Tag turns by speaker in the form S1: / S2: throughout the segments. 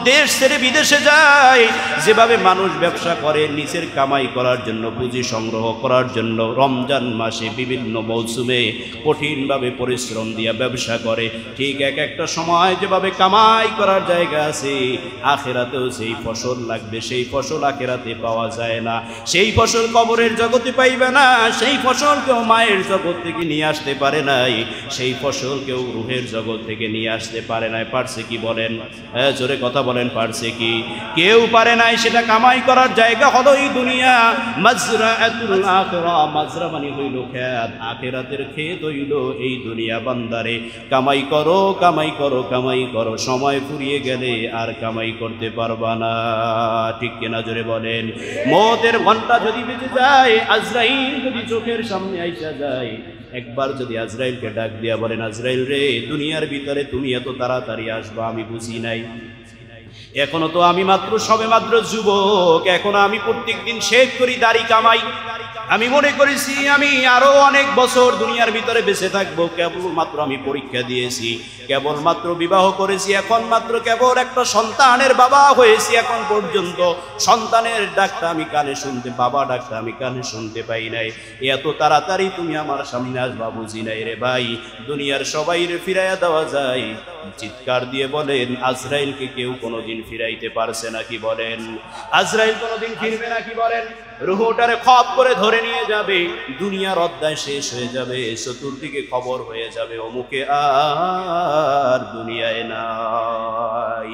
S1: দেশ ছেড়ে বিদেশে যায়, যেভাবে মানুষ ব্যবসা করে নিজের কামাই করার জন্য, পুঁজি সংগ্রহ করার জন্য, রমজান মাসে বিভিন্ন মৌসুমে কঠিনভাবে পরিশ্রম দিয়ে ব্যবসা করে, ঠিক এক একটা সময় যেভাবে কামাই করার জায়গা আছে, আখেরাতেও সেই ফসল লাগবে, সেই ফসল আখেরাতে পাওয়া যায় না, সেই ফসল কবরের জগতে পাইবে না, সেই ফসল কেউ মায়ের জগৎ থেকে নিয়ে আসতে পারে নাই, সেই ফসল কেউ রুহের জগৎ থেকে নিয়ে আসতে পারে নাই। পারছে কি বলেন? হ্যাঁ, জোরে কথা বলেন, পারছে কি? কেউ পারে নাই। সেটা কামাই করার জায়গা হলো এই দুনিয়া। মাজরাআতুল আখিরা, মাজরা মানে হইল খেত, আখিরাতের খেত হইল এই দুনিয়া। বান্দারে কামাই করো, কামাই করো, কামাই করো, সময় ফুরিয়ে গেলে আর কামাই করতে পারবা না। ঠিক কিনা জোরে বলেন? মওতের ঘন্টা যদি বেজে যায়, আজরাইল যদি চোখের সামনে আইসা যায়, একবার যদি আজরাইলকে ডাক দিয়া বলেন, আজরাইল রে, দুনিয়ার ভিতরে তুমি এত তাড়াতাড়ি আসবা আমি বুঝি নাই, এখনো তো আমি মাত্র সবে মাত্র যুবক, এখনো আমি প্রত্যেক দিন শেভ করি, দাড়ি কামাই, আমি মনে করেছি আমি আরো অনেক বছর দুনিয়ার ভিতরে বেঁচে থাকবো। কেবলমাত্র আমি পরীক্ষা দিয়েছি, কেবলমাত্র বিবাহ করেছি, এখন মাত্র কেবল একটা সন্তানের বাবা হয়েছি, এখন পর্যন্ত সন্তানের ডাকটা আমি কানে শুনতে, বাবা ডাকটা আমি কানে শুনতে পাই নাই, এত তাড়াতাড়ি তুমি আমার সামনে আসবা বুঝি নাই রে ভাই। দুনিয়ার সবাই রে ফিরাইয়া দেওয়া যায়, চিৎকার দিয়ে বলেন, আজরাইলকে কেউ কোনোদিন ফিরাইতে পারছে নাকি বলেন? আজরাইল কোনোদিন ফিরবে নাকি বলেন? রুহটারে খপ করে ধরে নিয়ে যাবে, দুনিয়ার অধ্যায় শেষ হয়ে যাবে, চতুর্দিকে খবর হয়ে যাবে অমুকে আর দুনিয়ায় নাই।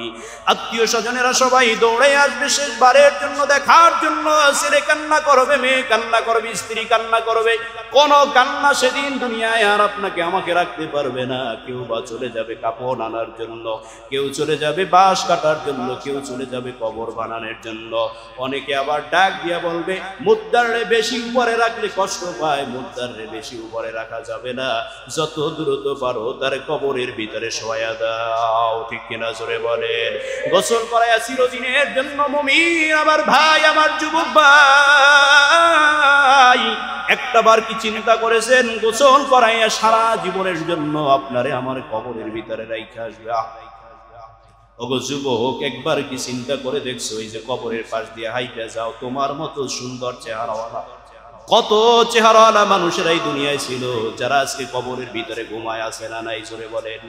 S1: আত্মীয় স্বজনেরা সবাই দৌড়ে আসবে শেষবারের জন্য দেখার জন্য। ছেলে কান্না করবে, মেয়ে কান্না করবে, স্ত্রী কান্না করবে, কোন কান্না সেদিন দুনিয়ায় আর আপনাকে আমাকে রাখতে পারবে না। কেউ বা চলে যাবে কাপড় আনার জন্য, কেউ চলে যাবে বাঁশ কাটার জন্য, কেউ চলে যাবে কবর বানানোর জন্য। অনেকে আবার ডাক দিয়া বলবে, মুদ্দারে বেশি উপরে রাখলে কষ্ট পায়, মুদ্দারে বেশি উপরে রাখা যাবে না, যত দ্রুত পারো তার কবরের ভিতরে শোয়া দাও। ঠিক কিনা জোরে বলেন? গোসল করায়া চিরদিনের জন্য মুমিন আমার ভাই, আমার যুবক ভাই, একটাবার কি চিন্তা করেছেন গোসল করাইয়া সারা জীবনের জন্য আপনারে আমার কবরের ভিতরে রাইখা আসবে? ওগো যুবক, একবার কি চিন্তা করে দেখছো, এই যে কবরের পাশ দিয়ে হাইটা যাও, তোমার মতো সুন্দর চেহারাওয়ালা কত চেহারাওয়ালা মানুষেরা এই দুনিয়ায় ছিল, যারা আজকে কবরের ভিতরে ঘুমায় আছে না নাই? জোরে বলেন।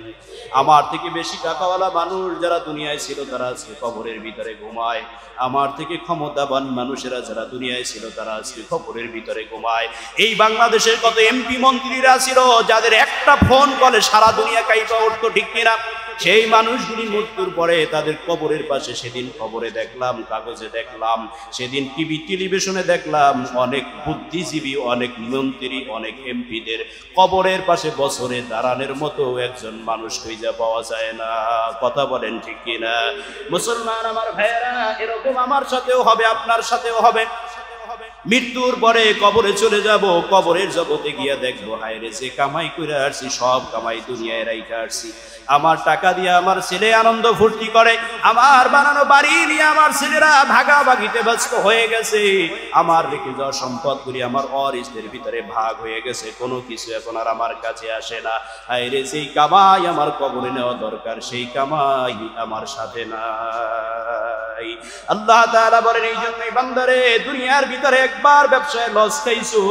S1: আমার থেকে বেশি টাকাওয়ালা মানুষ যারা দুনিয়ায় ছিল, তারা আজকে কবরের ভিতরে ঘুমায়। আমার থেকে ক্ষমতাবান মানুষেরা যারা দুনিয়ায় ছিল, তারা আজকে কবরের ভিতরে ঘুমায়। এই বাংলাদেশের কত এমপি মন্ত্রীরা ছিল, যাদের একটা ফোন কলে সারা দুনিয়া কাইপা উঠতো, ঠিক কিনা? সেই মানুষগুলি মৃত্যুর পরে তাদের কবরের পাশে সেদিন খবরে দেখলাম, কাগজে দেখলাম, সেদিন টিভি টেলিভিশনে দেখলাম, অনেক বুদ্ধিজীবী, অনেক মন্ত্রী, অনেক এমপিদের কবরের পাশে বছরে দাঁড়ানোর মতো একজন মানুষ খুঁজে পাওয়া যায় না। কথা বলেন ঠিক কিনা? মুসলমান আমার ভাইয়েরা, এরকম আমার সাথেও হবে, আপনার সাথেও হবে। মৃত্যুর পরে কবরে চলে যাব, কবরের জগতে গিয়া দেখবো, হায় রে, যে কামাই করে আসছি সব কামাই দুনিয়ায় রাইখা আসছি। আমার টাকা দিয়ে আমার ছেলে আনন্দ ফুর্তি করে, আমার বানানো বাড়ি নিয়ে আমার ছেলেরা ভাগাভাগিতে ব্যস্ত হয়ে গেছে, আমার রেখে যাওয়া সম্পদগুলি আমার অরিস্টের ভিতরে ভাগ হয়ে গেছে, কোনো কিছু এখন আর আমার কাছে আসে না। হায় রে, সেই কামাই আমার কবরে নেওয়া দরকার, সেই কামাই আমার সাথে নাই। আল্লাহ তাআলা বলেন, এই জন্যই বান্দারে, দুনিয়ার ভিতরে একবার ব্যবসায় লস খাইছো,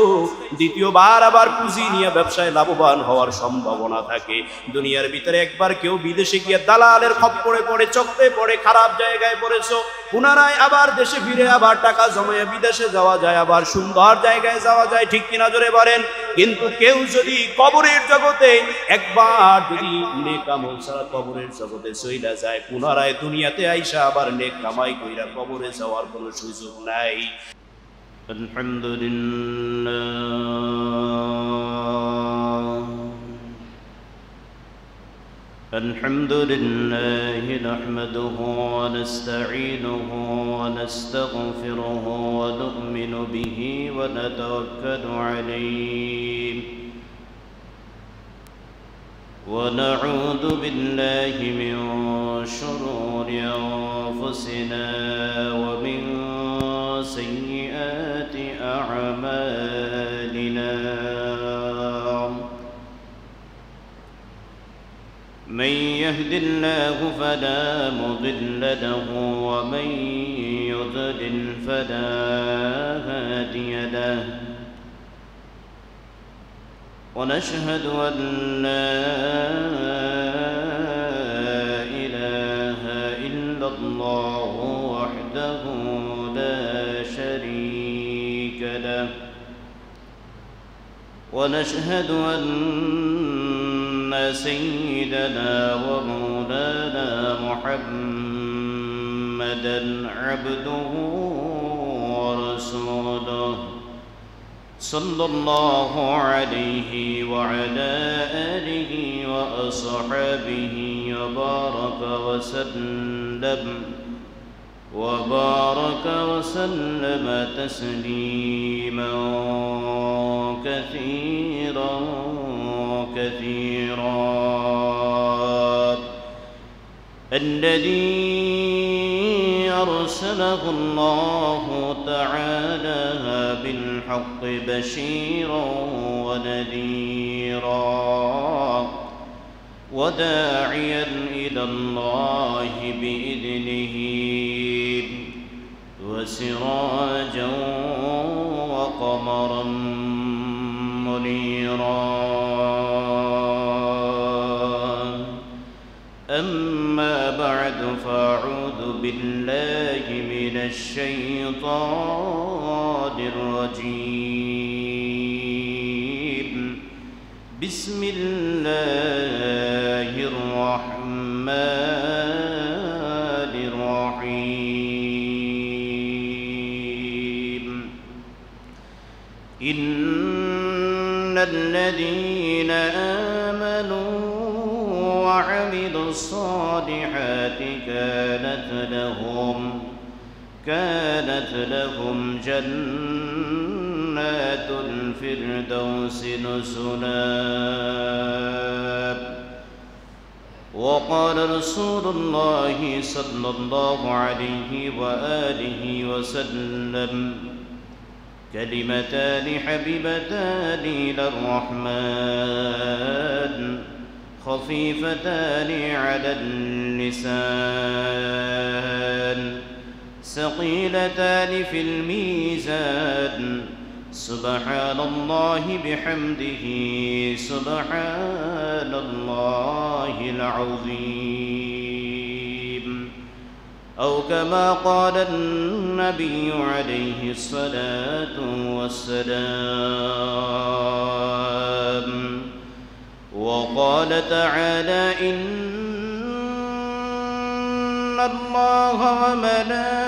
S1: দ্বিতীয়বার আবার পুঁজি নিয়ে ব্যবসায় লাভবান হওয়ার সম্ভাবনা থাকে। দুনিয়ার ভিতরে একবার কেউ বিদেশে গিয়ে দালালের খপ্পরে পড়ে, চক্রে পড়ে, খারাপ জায়গায় পড়েছো, পুনরায় আবার দেশে ফিরে আবার টাকা জমায় বিদেশে যাওয়া যায়, আবার সুন্দর জায়গায় যাওয়া যায়, ঠিক কিনা জোরে বলেন? কিন্তু কেউ যদি কবরের জগতে একবার যদি নেক আমল ছাড়া কবরের জগতে চইলা যায়, পুনরায় দুনিয়াতে আইসা আবার নেক কামাই কইরা কবরে যাওয়ার কোনো সুযোগ নাই।
S2: الحمد لله نحمده ونستعينه ونستغفره ونؤمن به ونتوكل عليه ونعوذ بالله من شرور أنفسنا ومن سيئات أعمالنا من يهد الله فلا مضل له ومن يضلل فلا هادي له ونشهد أن لا إله إلا الله وحده لا شريك له ونشهد أن سيدنا ومولانا محمدًا عبده ورسوله صلى الله عليه وعلى آله وأصحابه وبارك وسلم تسليما كثيرا الذي أرسله الله تعالى بالحق بشيرا ونذيرا وداعيا إلى الله بإذنه وسراجا وقمرا منيرا أما بعد فأعوذ بالله من الشيطان الرجيم بسم الله الرحمن الرحيم إن الذين آمنوا وعملوا الصالحات كانت لهم جنات الفردوس نزلا وقال رسول الله صلى الله عليه وآله وسلم كلمتان حبيبتان إلى الرحمن خفيفتان على اللسان ثقيلتان في الميزان سبحان الله بحمده سبحان الله العظيم أو كما قال النبي عليه الصلاة والسلام وقال تعالى إن الله وملائكته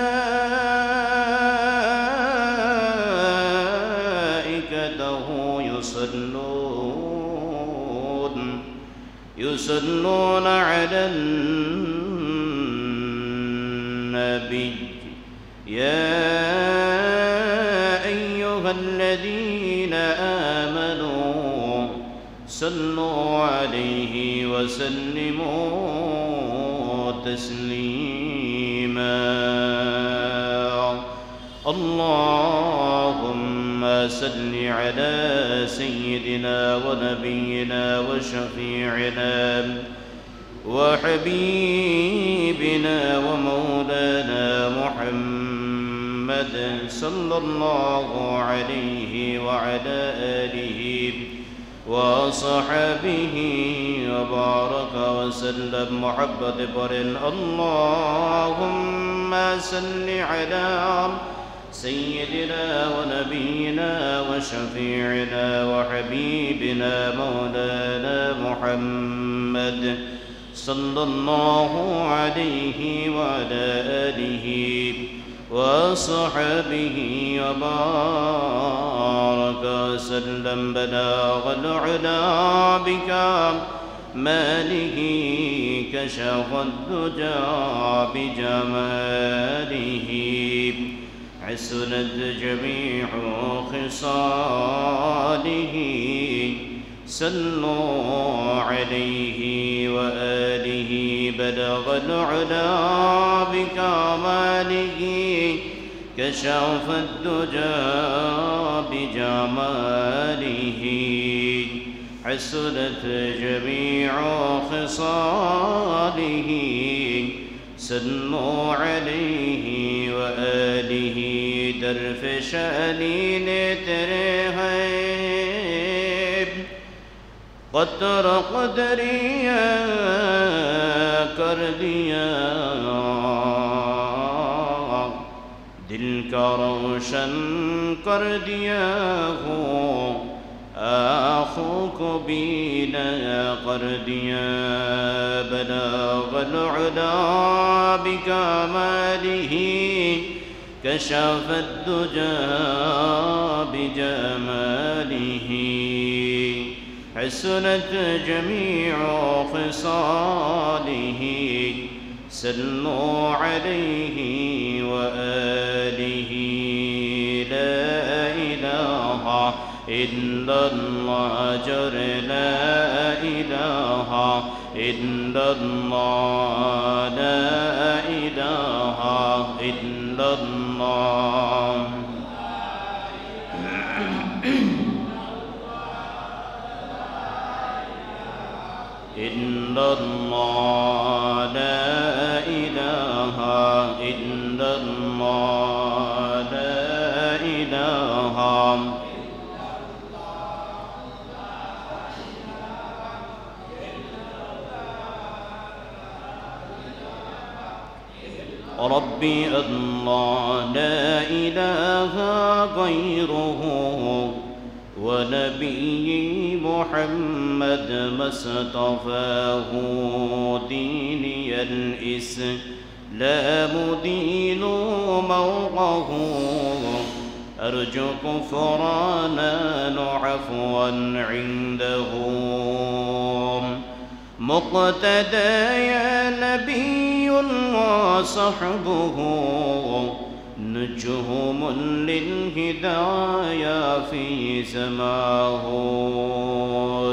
S2: يصلون على النبي يا أيها الذين آمنوا صلوا عليه وسلموا تسليما اللهم صل على سيدنا ونبينا وشفيعنا وحبيبنا ومولانا محمد صلى الله عليه وعلى آله وصحبه وبارك وسلم محبة برن اللهم صل على سيدنا ونبينا وشفيعنا وحبيبنا مولانا محمد صلى الله عليه وعلى آله وصحبه وبارك وسلم بلاغ العلا بك ماله كشف الدجى بجماله حسنت جميع خصاله صلوا عليه وآله بلغ العلا بكماله كشف الدجى بجماله حسنت جميع خصاله صلوا عليه وآله درف شأنين ترهيب قدر قدريا کردیا دل کا روشن کر دیا ہو آنکھوں کو بینا کر دیا بلغ العلا بکمالہ کشف الدجى بجماله حسنت جميع خصاله صلوا عليه وآله لا إله إلا الله جر لا إله إلا الله لا إله إلا الله إلا الله لا إله إلا الله لا إله ربي الله لا إله غيره ونبي محمد ما اصطفاه ديني الإسلام دين موقه أرجو كفرانا عفوا عنده مقتدى يا نبي وصحبه نجوم للهدايا في سماه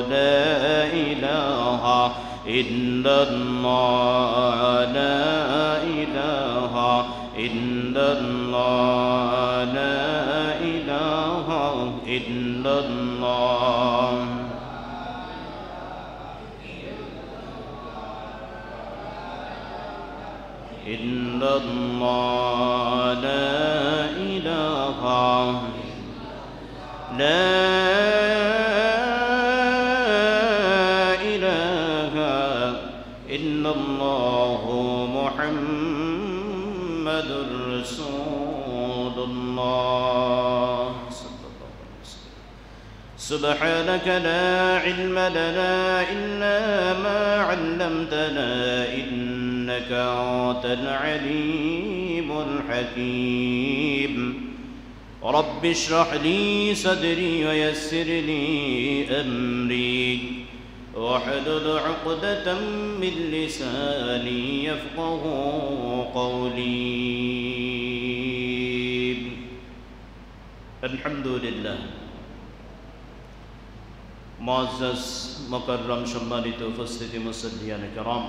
S2: لا إله إلا الله لا إله إلا الله لا إله إلا الله إلا الله لا إله لا إله إلا الله محمد رسول الله سبحانك لا علم لنا إلا ما علمتنا إنك أنت العليم الحكيم رب اشرح لي صدري ويسر لي أمري واحلل عقدة من لساني يفقه قولي الحمد لله معزز مكرم সম্মানিত উপস্থিতি মুসল্লিয়ান کرام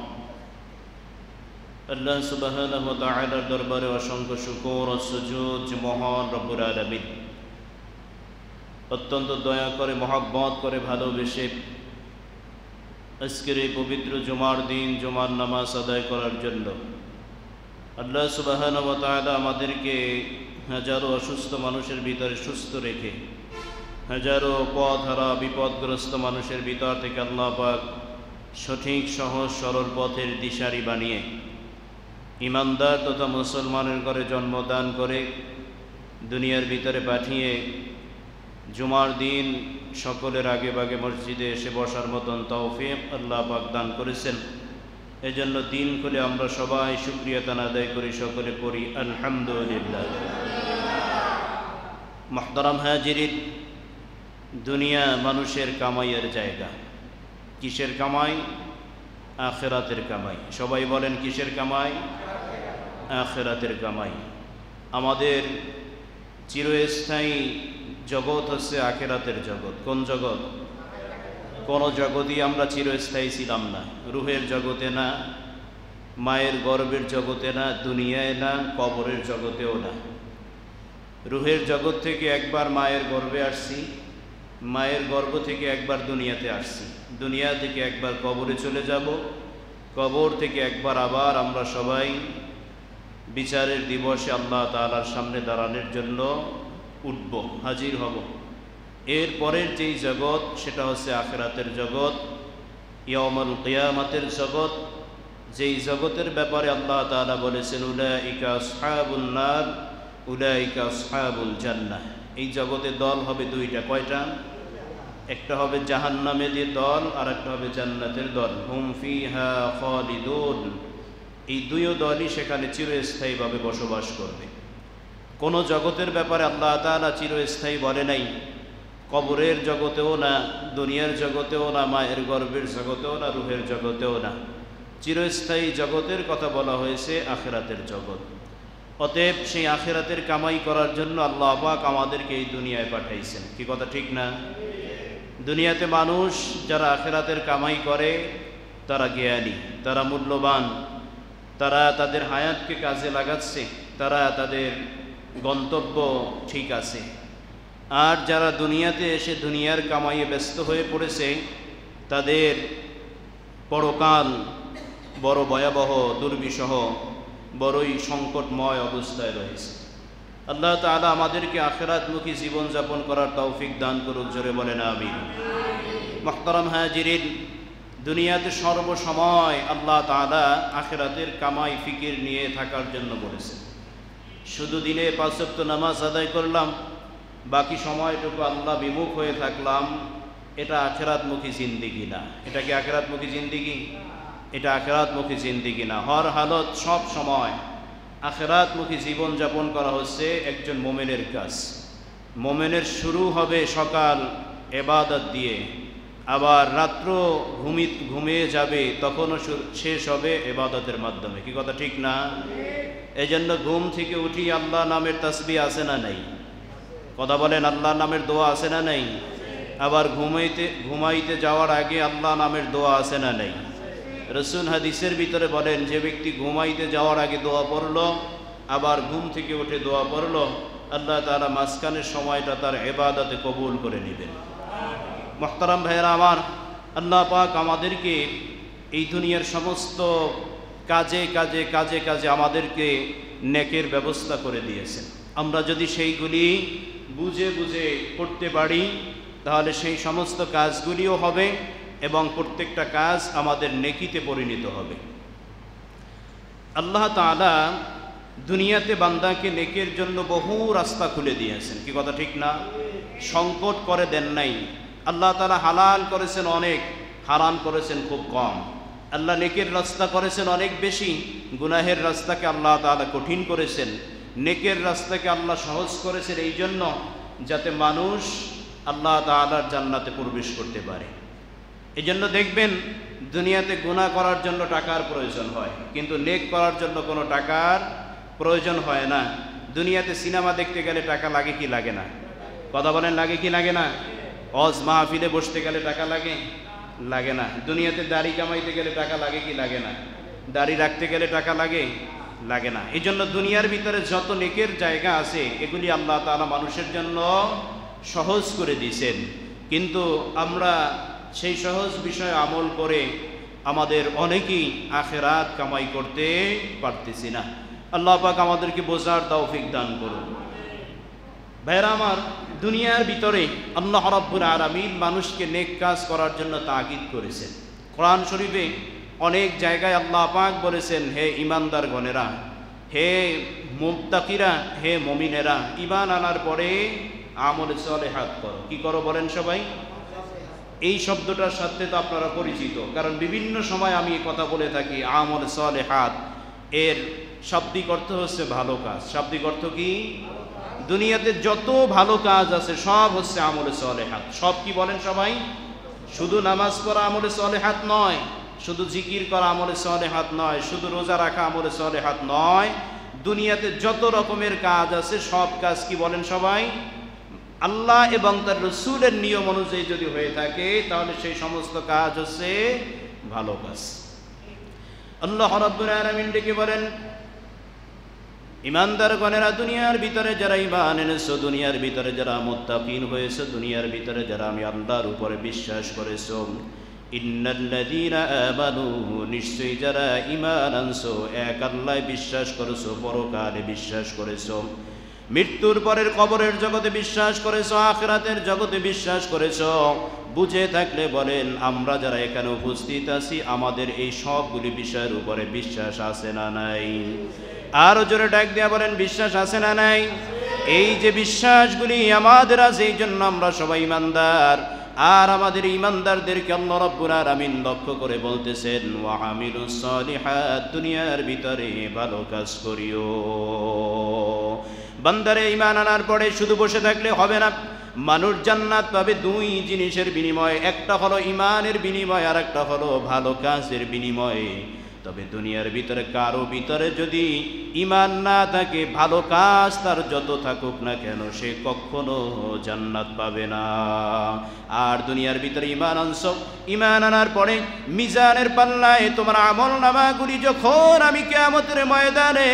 S2: আল্লাহ সুবহানাহু ওয়া তাআলার দরবারে অসংখ্য শুকর ও সুজুদ যে মহান রব্বুল আলামিন অত্যন্ত দয়া করে মহব্বত করে ভালোবেসে আজকের এই পবিত্র জুমার দিন জুমার নামাজ আদায় করার জন্য আল্লাহ সুবহানাহু ওয়া তাআলা আমাদেরকে হাজারো অসুস্থ মানুষের ভিতরে সুস্থ রেখে হাজারো পথহারা বিপদগ্রস্ত মানুষের ভিতর থেকে আল্লাহ পাক সঠিক সহজ সরল পথের দিশারি বানিয়ে ইমানদার তথা মুসলমানের ঘরে জন্মদান করে দুনিয়ার ভিতরে পাঠিয়ে জুমার দিন সকলের আগে ভাগে মসজিদে এসে বসার মতন তৌফিক আল্লাহ পাক দান করেছেন। এজন্য দিন খুলে আমরা সবাই শুকরিয়া আদায় করি, সকলে পড়ি আলহামদুলিল্লাহ। মুহতারাম হাজিরিন, দুনিয়া মানুষের কামাইয়ের জায়গা। কিসের কামাই? আখিরাতের কামাই। সবাই বলেন কিসের কামাই? আখিরাতের কামাই। আমাদের চিরস্থায়ী জগৎ হচ্ছে আখিরাতের জগৎ। কোন জগৎ? কোন জগৎই আমরা চিরস্থায়ী ছিলাম না। রুহের জগতে না, মায়ের গর্ভের জগতে না, দুনিয়ায় না, কবরের জগতেও না। রুহের জগৎ থেকে একবার মায়ের গর্ভে আসছি, মায়ের গর্ভ থেকে একবার দুনিয়াতে আসছি, দুনিয়া থেকে একবার কবরে চলে যাব, কবর থেকে একবার আবার আমরা সবাই বিচারের দিবসে আল্লাহ তাআলার সামনে দাঁড়ানোর জন্য উঠব, হাজির হব। এর পরের যেই জগৎ সেটা হচ্ছে আখিরাতের জগৎ, ইয়াউমুল কিয়ামতের জগৎ, যেই জগতের ব্যাপারে আল্লাহ তাআলা বলেছেন উলাইকা আসহাবুন নার উলাইকা আসহাবুল জান্নাহ। এই জগতে দল হবে দুইটা, কয়টা? একটা হবে জাহান্নামের দল আর একটা হবে জান্নাতের দল। হুম ফিহা খালিদুন, এই দুই দলই সেখানে চিরস্থায়ীভাবে বসবাস করবে। কোন জগতের ব্যাপারে আল্লাহ তাআলা চিরস্থায়ী বলে নাই, কবরের জগতেও না, দুনিয়ার জগতেও না, মায়ের গর্ভের জগতেও না, রূহের জগতেও না। চিরস্থায়ী জগতের কথা বলা হয়েছে আখিরাতের জগৎ। অতএব সেই আখিরাতের কামাই করার জন্য আল্লাহ পাক আমাদেরকে এই দুনিয়ায় পাঠাইছেন। কি কথা ঠিক না? দুনিয়াতে মানুষ যারা আখিরাতের কামাই করে তারা জ্ঞানী, তারা মূল্যবান, তারা তাদের হায়াতকে কাজে লাগাচ্ছে, তারা তাদের গন্তব্য ঠিক আছে। আর যারা দুনিয়াতে এসে দুনিয়ার কামাইয়ে ব্যস্ত হয়ে পড়েছে তাদের পরকাল বড় ভয়াবহ, দুর্বিষহ, বড়ই সংকটময় অবস্থায় রয়েছে। আল্লাহ তাআলা আমাদেরকে আখিরাতমুখী জীবনযাপন করার তৌফিক দান করুক, জোরে বলেন আমিন। মুহতারাম হাজিরিন, দুনিয়াতে সর্বসময় আল্লাহ তাআলা আখিরাতের কামাই ফিকির নিয়ে থাকার জন্য বলেছেন। শুধু দিনে 5 ওয়াক্ত নামাজ আদায় করলাম, বাকি সময়টুকু আল্লাহ বিমুখ হয়ে থাকলাম, এটা আখিরাতমুখী জিন্দেগি না। এটা কি আখিরাতমুখী জিন্দেগি? এটা আখিরাতমুখী জিন্দেগি না। হর হালত সব সময় আখিরাতমুখী জীবনযাপন করা হচ্ছে একজন মোমেনের কাজ। মোমেনের শুরু হবে সকাল ইবাদত দিয়ে, আবার রাত্র ঘুমিয়ে যাবে তখনও শেষ হবে ইবাদতের মাধ্যমে। কি কথা ঠিক না? এজন্য ঘুম থেকে উঠি আল্লাহ নামের তাসবিহ আছে না নাই? কথা বলেন, আল্লাহ নামের দোয়া আছে না নাই? আবার ঘুমাইতে যাওয়ার আগে আল্লাহ নামের দোয়া আছে না নাই? রাসূল হাদিসের ভিতরে বলেন, যে ব্যক্তি ঘুমাইতে যাওয়ার আগে দোয়া পড়লো আবার ঘুম থেকে উঠে দোয়া পড়লো, আল্লাহ তাআলা মাঝখানের সময়টা তার ইবাদতে কবুল করে নেবেন। মুহতারাম ভাইয়েরা আমার, আল্লাহ পাক আমাদেরকে এই দুনিয়ার সমস্ত কাজে কাজে কাজে কাজে আমাদেরকে নেকের ব্যবস্থা করে দিয়েছেন। আমরা যদি সেইগুলি বুঝে বুঝে করতে পারি তাহলে সেই সমস্ত কাজগুলিও হবে এবং প্রত্যেকটা কাজ আমাদের নেকিতে পরিণত হবে। আল্লাহ তাআলা দুনিয়াতে বান্দাকে নেকের জন্য বহু রাস্তা খুলে দিয়েছেন। কি কথা ঠিক না? সংকট করে দেন নাই। আল্লাহ তাআলা হালাল করেছেন অনেক, হারাম করেছেন খুব কম। আল্লাহ নেকের রাস্তা করেছেন অনেক বেশি, গুনাহের রাস্তাকে আল্লাহ তাআলা কঠিন করেছেন। নেকের রাস্তাকে আল্লাহ সহজ করেছেন এই জন্য যাতে মানুষ আল্লাহ তাআলার জান্নাতে প্রবেশ করতে পারে। এই জন্য দেখবেন দুনিয়াতে গুনাহ করার জন্য টাকার প্রয়োজন হয়, কিন্তু নেক করার জন্য কোনো টাকার প্রয়োজন হয় না। দুনিয়াতে সিনেমা দেখতে গেলে টাকা লাগে কি লাগে না? কথা বলেন, লাগে কি লাগে না? ওয়াজ মাহফিলে বসতে গেলে টাকা লাগে? লাগে না। দুনিয়াতে দাড়ি কামাইতে গেলে টাকা লাগে কি লাগে না? দাড়ি রাখতে গেলে টাকা লাগে? লাগে না। এই জন্য দুনিয়ার ভিতরে যত নেকের জায়গা আছে এগুলি আল্লাহ তাআলা মানুষের জন্য সহজ করে দিয়েছেন, কিন্তু আমরা সেই সহজ বিষয়ে আমল করে আমাদের অনেকেই আখিরাত কামাই করতে পারতেছি না। আল্লাহ পাক আমাদেরকে বোঝার তৌফিক দান করুন। ভাইরা আমার, দুনিয়ার ভিতরে আল্লাহ রাব্বুল আলামিন মানুষকে নেক কাজ করার জন্য তাগিদ করেছেন। কোরআন শরীফে অনেক জায়গায় আল্লাহ পাক বলেছেন, হে ঈমানদার গণেরা, হে মুত্তাকিরা, হে মুমিনেরা, ঈমান আনার পরে আমলে সালেহাত করো। কি করো বলেন সবাই? এই শব্দটার সাথে তো আপনারা পরিচিত, কারণ বিভিন্ন সময় আমি এই কথা বলে থাকি। আমলে সালেহাত এর শাব্দিক অর্থ হচ্ছে ভালো কাজ। শাব্দিক অর্থ কি? দুনিয়াতে যত ভালো কাজ আছে সব হচ্ছে আমলে সালেহাত। সব কি বলেন সবাই? শুধু নামাজ পড়া আমলে সালেহাত নয়, শুধু জিকির করা আমলে সালেহাত নয়, শুধু রোজা রাখা আমলে সালেহাত নয়। দুনিয়াতে যত রকমের কাজ আছে সব কাজ কি বলেন সবাই? আল্লাহ এবং তার রাসূলের নিয়ম অনুযায়ী যদি হয়ে থাকে তাহলে সেই সমস্ত কাজ হচ্ছে ভালো কাজ। আল্লাহ রাব্বুল আলামিন ডেকে বলেন, ইমানদারগণেরা, দুনিয়ার ভিতরে যারা ঈমান এনেছো, দুনিয়ার ভিতরে যারা মুত্তাকিন হয়েছে, দুনিয়ার ভিতরে যারা আমি আল্লাহর উপরে বিশ্বাস করেছো, ইন্নাল্লাযীনা আমানু, নিশ্চয়ই যারা ঈমান আনছো, এক আল্লাহয় বিশ্বাস করেছো, পরকালে বিশ্বাস করেছো, মৃত্যুর পরের কবরের জগতে বিশ্বাস করেছো, আখিরাতের জগতে বিশ্বাস করেছো, বুঝে থাকলে বলেন আমরা যারা এখানে উপস্থিত আছি আমাদের এই সবগুলি বিষয়ের উপরে বিশ্বাস আছে না নাই? আরো জোরে ডাক দিয়া বলেন বিশ্বাস আছে না নাই? এই যে বিশ্বাসগুলি আমাদের আছে, এই জন্য আমরা সবাই ঈমানদার। আর আমাদের ঈমানদারদেরকে আল্লাহ রাব্বুল আলামিন লক্ষ্য করে বলতেছেন, ওয়া আমিলুস সালিহাত, দুনিয়ার ভিতরে ভালো কাজ করিও। বান্দারে ঈমান আনার পরে শুধু বসে থাকলে হবে না। মানুষ জান্নাত পাবে দুই জিনিসের বিনিময়ে, একটা হলো ঈমানের বিনিময়, আর একটা হলো ভালো কাজের বিনিময়ে। তবে দুনিয়ার ভিতরে কারো ভিতরে যদি ঈমান না থাকে, ভালো কাজ তার যত থাকুক না কেন, সে কখনো জান্নাত পাবে না। আর দুনিয়ার ভিতরে ঈমান আনছো, ঈমান আনার পরে মিজানের পাল্লায় তোমার আমল নামাগুলি যখন আমি কিয়ামতের ময়দানে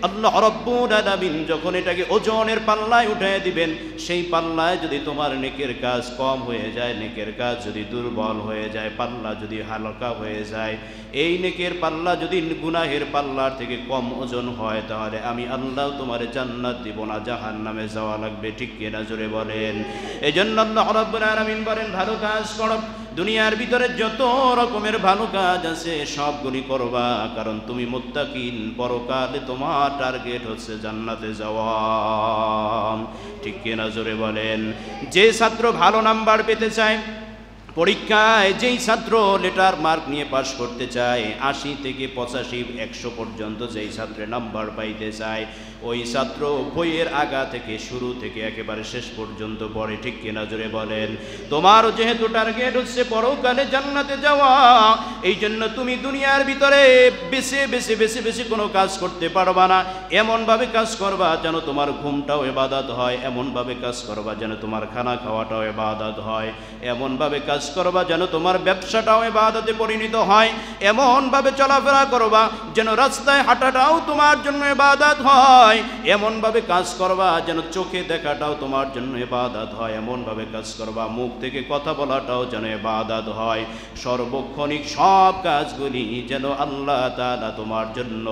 S2: আল্লাহ রাব্বুল আলামিন যখন এটাকে ওজনের পাল্লায় উঠিয়ে দিবেন, সেই পাল্লায় যদি তোমার নেকের কাজ কম হয়ে যায়, নেকের কাজ যদি দুর্বল হয়ে যায়, পাল্লা যদি হালকা হয়ে যায়, এই নেকের পাল্লা যদি গুনাহের পাল্লার থেকে কম ওজন হয়, তাহলে আমি আল্লাহ তোমার জান্নাত দিব না, জাহান্নামে যাওয়া লাগবে। ঠিক কিনা জোরে বলেন? এই জন্য আল্লাহ রাব্বুল আলামিন বলেন ভালো কাজ করো। দুনিয়ার ভিতরে যত রকমের ভালো কাজ আছে সবগুলি করবা, কারণ তুমি মুত্তাকিন, পরকালে তোমার টার্গেট হচ্ছে জান্নাতে যাওয়া। ঠিক কিনা জোরে বলেন? যে ছাত্র ভালো নাম্বার পেতে চায় পরীক্ষায়, যেই ছাত্র লেটার মার্ক নিয়ে পাশ করতে চায়, 80 থেকে 85, 100 পর্যন্ত যেই ছাত্রে নাম্বার পাইতে চায়, ওই ছাত্র বইয়ের আগা থেকে শুরু থেকে একেবারে শেষ পর্যন্ত পড়ে। ঠিক কিনা জোরে বলেন? তোমারও যেহেতু টার্গেট হচ্ছে পরকালে জান্নাতে যাওয়া, এই জন্য তুমি দুনিয়ার ভিতরে বেশি বেশি বেশি বেশি কোনো কাজ করতে পারবা না। এমনভাবে কাজ করবা যেন তোমার ঘুমটাও ইবাদত হয়, এমনভাবে কাজ করবা যেন তোমার খানা খাওয়াটাও ইবাদত হয়, এমনভাবে কাজ করবা যেন তোমার ব্যবসাটাও ইবাদতে পরিণত হয়, এমনভাবে চলাফেরা করবা যেন রাস্তায় হাঁটাটাও তোমার জন্য ইবাদত হয়, এমনভাবে কাজ করবা যেন চোখে দেখাটাও তোমার জন্য ইবাদত হয়, এমনভাবে কাজ করবা মুখ থেকে কথা বলাটাও যেন ইবাদত হয়। সর্বক্ষণিক সব কাজগুলি যেন আল্লাহ তাআলা তোমার জন্য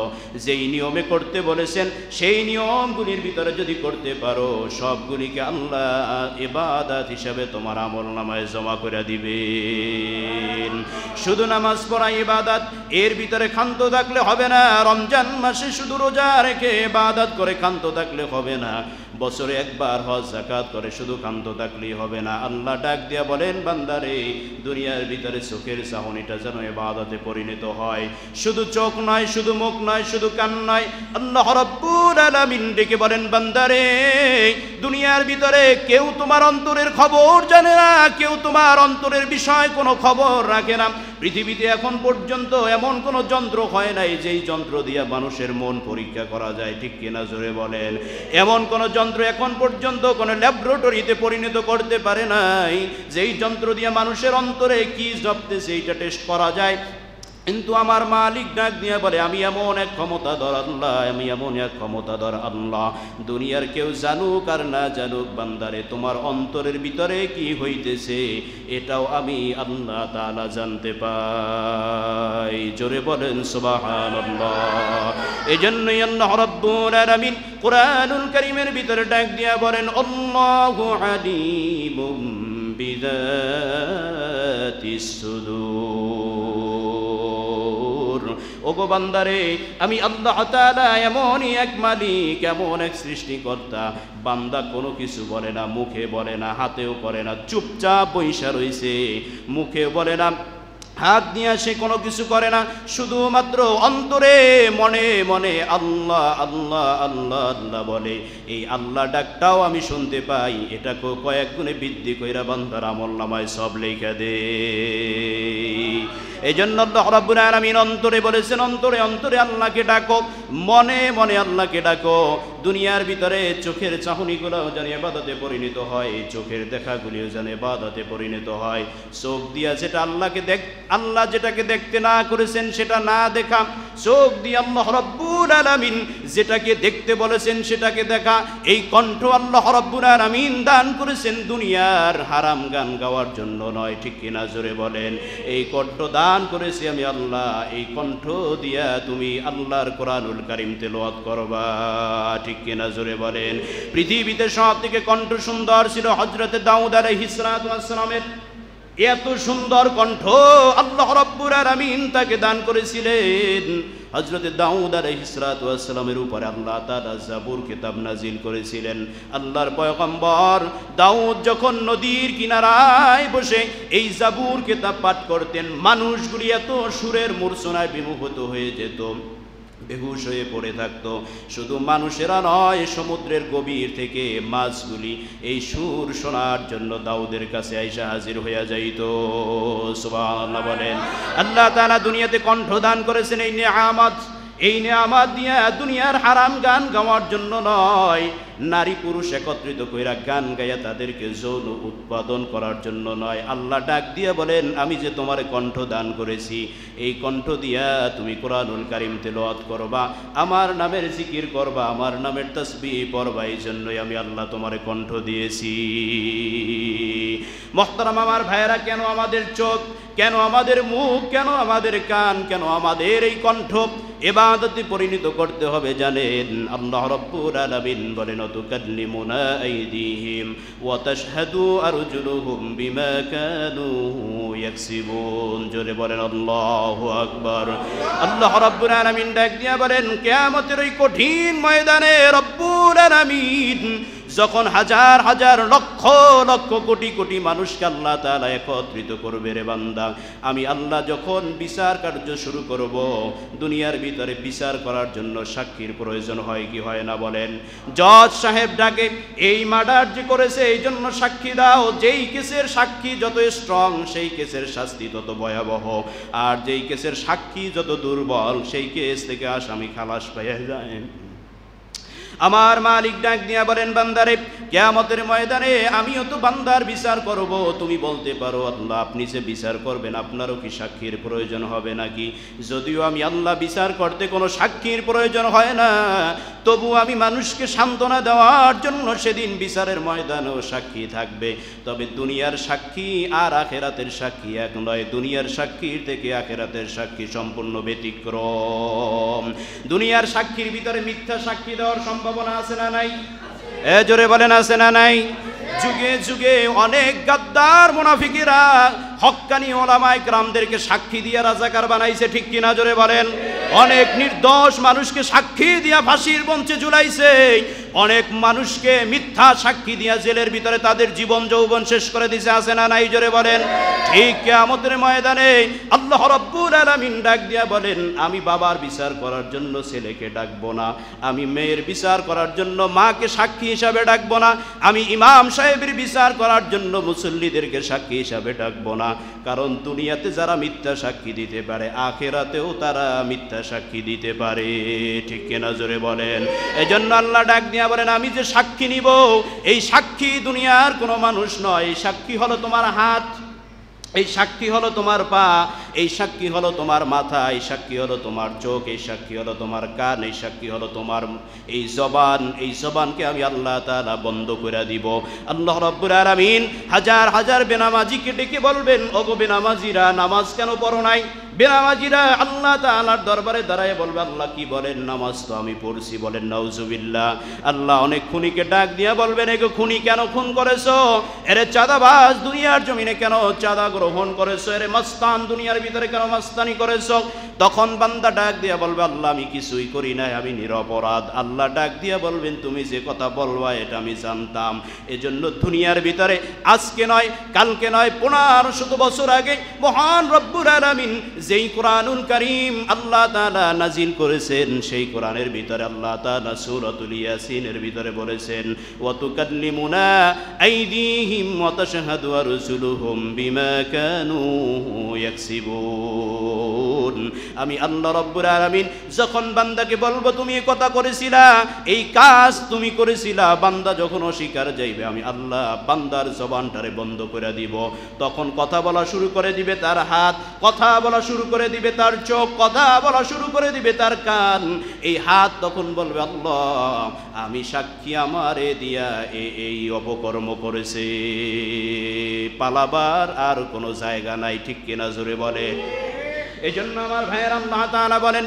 S2: যেই নিয়মে করতে বলেছেন, সেই নিয়মগুলির ভিতরে যদি করতে পারো, সবগুলিকে আল্লাহ ইবাদত হিসাবে তোমার আমলনামায় জমা করে দিবেন। শুধু নামাজ পড়া ইবাদত, এর ভিতরে ক্ষান্ত থাকলে হবে না। রমজান মাসে শুধু রোজা রেখে ইবাদত করে ক্ষান্ত থাকলে হবে না। বছরে একবার হজ যাকাত করে শুধু ক্ষান্ত থাকলেই হবে না। আল্লাহ ডাক দিয়া বলেন, বান্দারে দুনিয়ার ভিতরে চোখের চাহনিটা যেন ইবাদতে পরিণত হয়। শুধু চোখ নয়, শুধু মুখ নয়, শুধু কান নয়, আল্লাহ রাব্বুল আলামিন ডেকে বলেন, বান্দারে দুনিয়ার ভিতরে কেউ তোমার অন্তরের খবর জানে না, কেউ তোমার অন্তরের বিষয় কোনো খবর রাখে না। পৃথিবীতে এখন পর্যন্ত এমন কোনো যন্ত্র হয় নাই যেই যন্ত্র দিয়ে মানুষের মন পরীক্ষা করা যায়। ঠিক কিনা জোরে বলেন? এমন কোনো যন্ত্র এখন পর্যন্ত কোনো ল্যাবরেটরিতে পরিণত করতে পারে নাই যেই যন্ত্র দিয়ে মানুষের অন্তরে কি জপতেছে এইটা টেস্ট করা যায়। কিন্তু আমার মালিক ডাক দিয়ে বলে, আমি এমন এক ক্ষমতাধর আল্লাহ, আমি এমন এক ক্ষমতাধর আল্লাহ, দুনিয়ার কেউ জানুক আর না জানুক, বান্দারে তোমার অন্তরের ভিতরে কি হইতেছে এটাও আমি আল্লাহ তাআলা জানতে পাই। জোরে বলেন সুবহানাল্লাহ। এজন্যই আল্লাহ রাব্বুল আলামিন কুরআনুল কারীমের ভিতরে ডাক দিয়া বলেন, আল্লাহু আলিমুম বিযাতিস সুদূর। ওগো বান্দারে, আমি আল্লাহ তাআলা এমনই এক মালিক, এমন এক সৃষ্টিকর্তা, বান্দা কোনো কিছু বলে না, মুখে বলে না, হাতেও করে না, চুপচাপ বইসা রইছে, মুখে বলে না, হাত দিয়ে সে কোনো কিছু করে না, শুধুমাত্র অন্তরে মনে মনে আল্লাহ আল্লাহ আল্লাহ আল্লাহ বলে। এই আল্লাহ ডাকটাও আমি শুনতে পাই, এটাকেও কয়েক গুণে বৃদ্ধি কইরা বান্দার আমলনামায় সব লেখা দে। এই জন্য আল্লাহ রাব্বুল আলামিন অন্তরে বলেছেন, অন্তরে অন্তরে আল্লাহকে ডাকো, মনে মনে আল্লাহকে ডাকো।
S1: দুনিয়ার ভিতরে চোখের চাহনিগুলো যেন ইবাদতে পরিণত হয়, চোখের দেখাগুলিও যেন ইবাদতে পরিণত হয়। চোখ দিয়া যেটা আল্লাহ যেটাকে দেখতে না করেছেন সেটা না দেখা, চোখ দিয়ে আল্লাহ রাব্বুল আলামিন যেটাকে দেখতে বলেছেন সেটাকে দেখা। এই কণ্ঠ আল্লাহ রাব্বুল আলামিন দান করেছেন দুনিয়ার হারাম গান গাওয়ার জন্য নয়, ঠিক কিনা জোরে বলেন। এই কণ্ঠ দান করেছি আমি আল্লাহ, এই কণ্ঠ দিয়া তুমি আল্লাহর কোরআনুল কারীম তেলাওয়াত করবা, ঠিক কিনা জোরে বলেন। পৃথিবীতে সব থেকে কণ্ঠ সুন্দর ছিল হযরতে দাউদ আলাইহিস সালাতু ওয়াস সালামের। এত সুন্দর কণ্ঠ আল্লাহ রাব্বুল আলামিন তাকে দান করেছিলেন। হযরতে দাউদ আলাইহিস সালাতু ওয়াস সালামের উপরে আল্লাহ তাআলা জাবুর কিতাব নাজিল করেছিলেন। আল্লাহর পয়গম্বর দাউদ যখন নদীর কিনারায় বসে এই জাবুর কিতাব পাঠ করতেন, মানুষগুলি এত সুরের মূর্ছনায় বিমোহিত হয়ে যেত, বেহুশ হয়ে পড়ে থাকতো। শুধু মানুষেরা নয়, সমুদ্রের গভীর থেকে মাছগুলি এই সুর শোনার জন্য দাউদের কাছে আইসা হাজির হইয়া যাইত। সুবহানাল্লাহ বলেন। আল্লাহ তাআলা দুনিয়াতে কণ্ঠ দান করেছেন এই নেয়ামত দিয়া দুনিয়ার হারাম গান গাওয়ার জন্য নয়, নারী পুরুষ একত্রিত কইরা গান গাইয়া তাদেরকে যৌন উৎপাদন করার জন্য নয়। আল্লাহ ডাক দিয়ে বলেন, আমি যে তোমার কণ্ঠ দান করেছি, এই কণ্ঠ দিয়া তুমি কোরআনুল কারীম তেলাওয়াত করবা, আমার নামের জিকির করবা, আমার নামের তাসবিহ পড়বা, এই জন্যই আমি আল্লাহ তোমার কণ্ঠ দিয়েছি। মুহতারাম আমার ভাইয়েরা, কেন আমাদের চোখ, কেন আমাদের মুখ, কেন আমাদের কান, কেন আমাদের এই কণ্ঠ ইবাদতে পরিণত করতে হবে জানেন? আল্লাহ রাব্বুল আলামিন বলেন, তুকাল্লিমুনা আইদিহিম ওয়া তাশহাদু আরজুলুহুম বিমা কানু ইয়াকসিবুন। জোরে বলেন আল্লাহু আকবার। আল্লাহ রাব্বুল আলামিন ডাক দিয়া বলেন, কিয়ামতের ওই কঠিন ময়দানে রব্বুল আলামিন যখন হাজার হাজার লক্ষ লক্ষ কোটি কোটি মানুষকে আল্লাহ তাআলা একত্রিত করবে রে বান্দা, আমি আল্লাহ যখন বিচার কার্য শুরু করব, দুনিয়ার ভিতরে বিচার করার জন্য সাক্ষীর প্রয়োজন হয় কি হয় না বলেন? জজ সাহেব ডাকে, এই মার্ডার যে করেছে এই জন্য সাক্ষী দাও। যেই কেসের সাক্ষী যত স্ট্রং সেই কেসের শাস্তি তত ভয়াবহ, আর যেই কেসের সাক্ষী যত দুর্বল সেই কেস থেকে আসামি খালাস পাইয়া যায়। আমার মালিক ডাক দিয়া বলেন, বান্দারে কিয়ামতের ময়দানে আমিও তো বান্দার বিচার করব। তুমি বলতে পারো, আল্লাহ আপনি যে বিচার করবেন আপনারও কি সাক্ষীর প্রয়োজন হবে নাকি? যদিও আমি আল্লাহ বিচার করতে কোনো সাক্ষীর প্রয়োজন হয় না, তবু আমি মানুষকে সান্ত্বনা দেওয়ার জন্য সেদিন বিচারের ময়দানেও সাক্ষী থাকবে। তবে দুনিয়ার সাক্ষী আর আখেরাতের সাক্ষী এক নয়, দুনিয়ার সাক্ষীর থেকে আখেরাতের সাক্ষী সম্পূর্ণ ব্যতিক্রম। দুনিয়ার সাক্ষীর ভিতরে মিথ্যা সাক্ষী দেওয়ার সম্ভাবনা আছে না নাই? জোরে বলেন, আছে না নাই? যুগে যুগে অনেক গাদ্দার মুনাফিকেরা হক্কানি ওলামায়ে কেরামদেরকে সাক্ষী দিয়ে রাজাকার বানাইছে, ঠিক কিনা জোরে বলেন? অনেক নির্দোষ মানুষকে সাক্ষী দিয়া ফাঁসির মঞ্চে ঝুলাইছে, অনেক মানুষকে মিথ্যা সাক্ষী দিয়া জেলের ভিতরে তাদের জীবন যৌবন শেষ করে দিয়েছে, আছে না নাই? জোরে বলেন। ঠিক কিয়ামতের ময়দানে আল্লাহ রাব্বুল আলামিন ডাক দিয়া বলেন, আমি বাবার বিচার করার জন্য ছেলেকে ডাকবো না, আমি মেয়ের বিচার করার জন্য মাকে সাক্ষী হিসাবে ডাকবো না, আমি ইমাম সাহেবের বিচার করার জন্য মুসল্লিদেরকে সাক্ষী হিসাবে ডাকবো না। কারণ দুনিয়াতে যারা মিথ্যা সাক্ষী দিতে পারে, আখেরাতেও তারা মিথ্যা সাক্ষী দিতে পারে, ঠিক কিনা জোরে বলেন? এজন্য আল্লাহ ডাক দিয়া বলেন, আমি যে সাক্ষী নিব এই সাক্ষী দুনিয়ার কোনো মানুষ নয়, এই সাক্ষী হলো তোমার হাত, এই সাক্ষী হলো তোমার পা, এই সাক্ষী হলো তোমার মাথা, এই সাক্ষী হলো তোমার চোখ, এই সাক্ষী হলো তোমার কান, এই সাক্ষী হলো তোমার এই জবান। এই জবানকে আমি আল্লাহ তাআলা বন্ধ করে দিব। আল্লাহ রাব্বুল আলামিন হাজার হাজার বেনামাজিকে ডেকে বলবেন, ওগো বেনামাজিরা, নামাজ কেন পড়ো নাই? বেনামাজিরা আল্লাহ তাআলার দরবারে দাঁড়ায় বলবে, আল্লাহ কি বলেন? নামাজ তো আমি পড়ছি। বলেন নাউজুবিল্লাহ। আল্লাহ অনেক খুনিকে ডাক দিয়া বলবেন, এগো খুনি কেন খুন করেছো? এরে চাঁদাবাজ, দুনিয়ার জমিনে কেন চাঁদা গ্রহণ করেছো? এরে মাস্তান, দুনিয়ার ভিতরে কেন মাস্তানি করেছো? তখন বান্দা ডাক দিয়া বলবে, আল্লাহ আমি কিছুই করি নাই, আমি নিরপরাধ। আল্লাহ ডাক দিয়া বলবেন, তুমি যে কথা বলবা এটা আমি জানতাম, এজন্য দুনিয়ার ভিতরে আজকে নয়, কালকে নয়, 1500 বছর আগে মহান রব্বুল আলামিন যেই কোরআনুল কারীম আল্লাহ তাআলা নাজিল করেছেন, সেই কোরআনের ভিতরে আল্লাহ তাআলা সূরাতুল ইয়াসিনের ভিতরে বলেছেন, ওয়া তুকাল্লিমুনা আইদিহিম ওয়া তাশহাদু আরজুলুহুম বিমা কানু ইয়াকসিবুন। তাফআলুন। আমি আল্লাহ রাব্বুল আলামিন যখন বান্দাকে বলবো তুমি এই কথা করেছিলা, এই কাজ তুমি করেছিলা, বান্দা যখন অস্বীকার যাইবে আমি আল্লাহ বান্দার জবানটারে বন্ধ করে দিব। তখন কথা বলা শুরু করে দিবে তার হাত, কথা বলা শুরু করে দিবে তার চোখ, কথা বলা শুরু করে দিবে তার কান। এই হাত তখন বলবে আল্লাহ আমি সাক্ষী আমারে দিয়া এই অপকর্ম করেছে। পালাবার আর কোনো জায়গা নাই, ঠিক কিনা জোরে বলে। এই জন্য আমার ভাইয়ের আল্লাহ তাআলা বলেন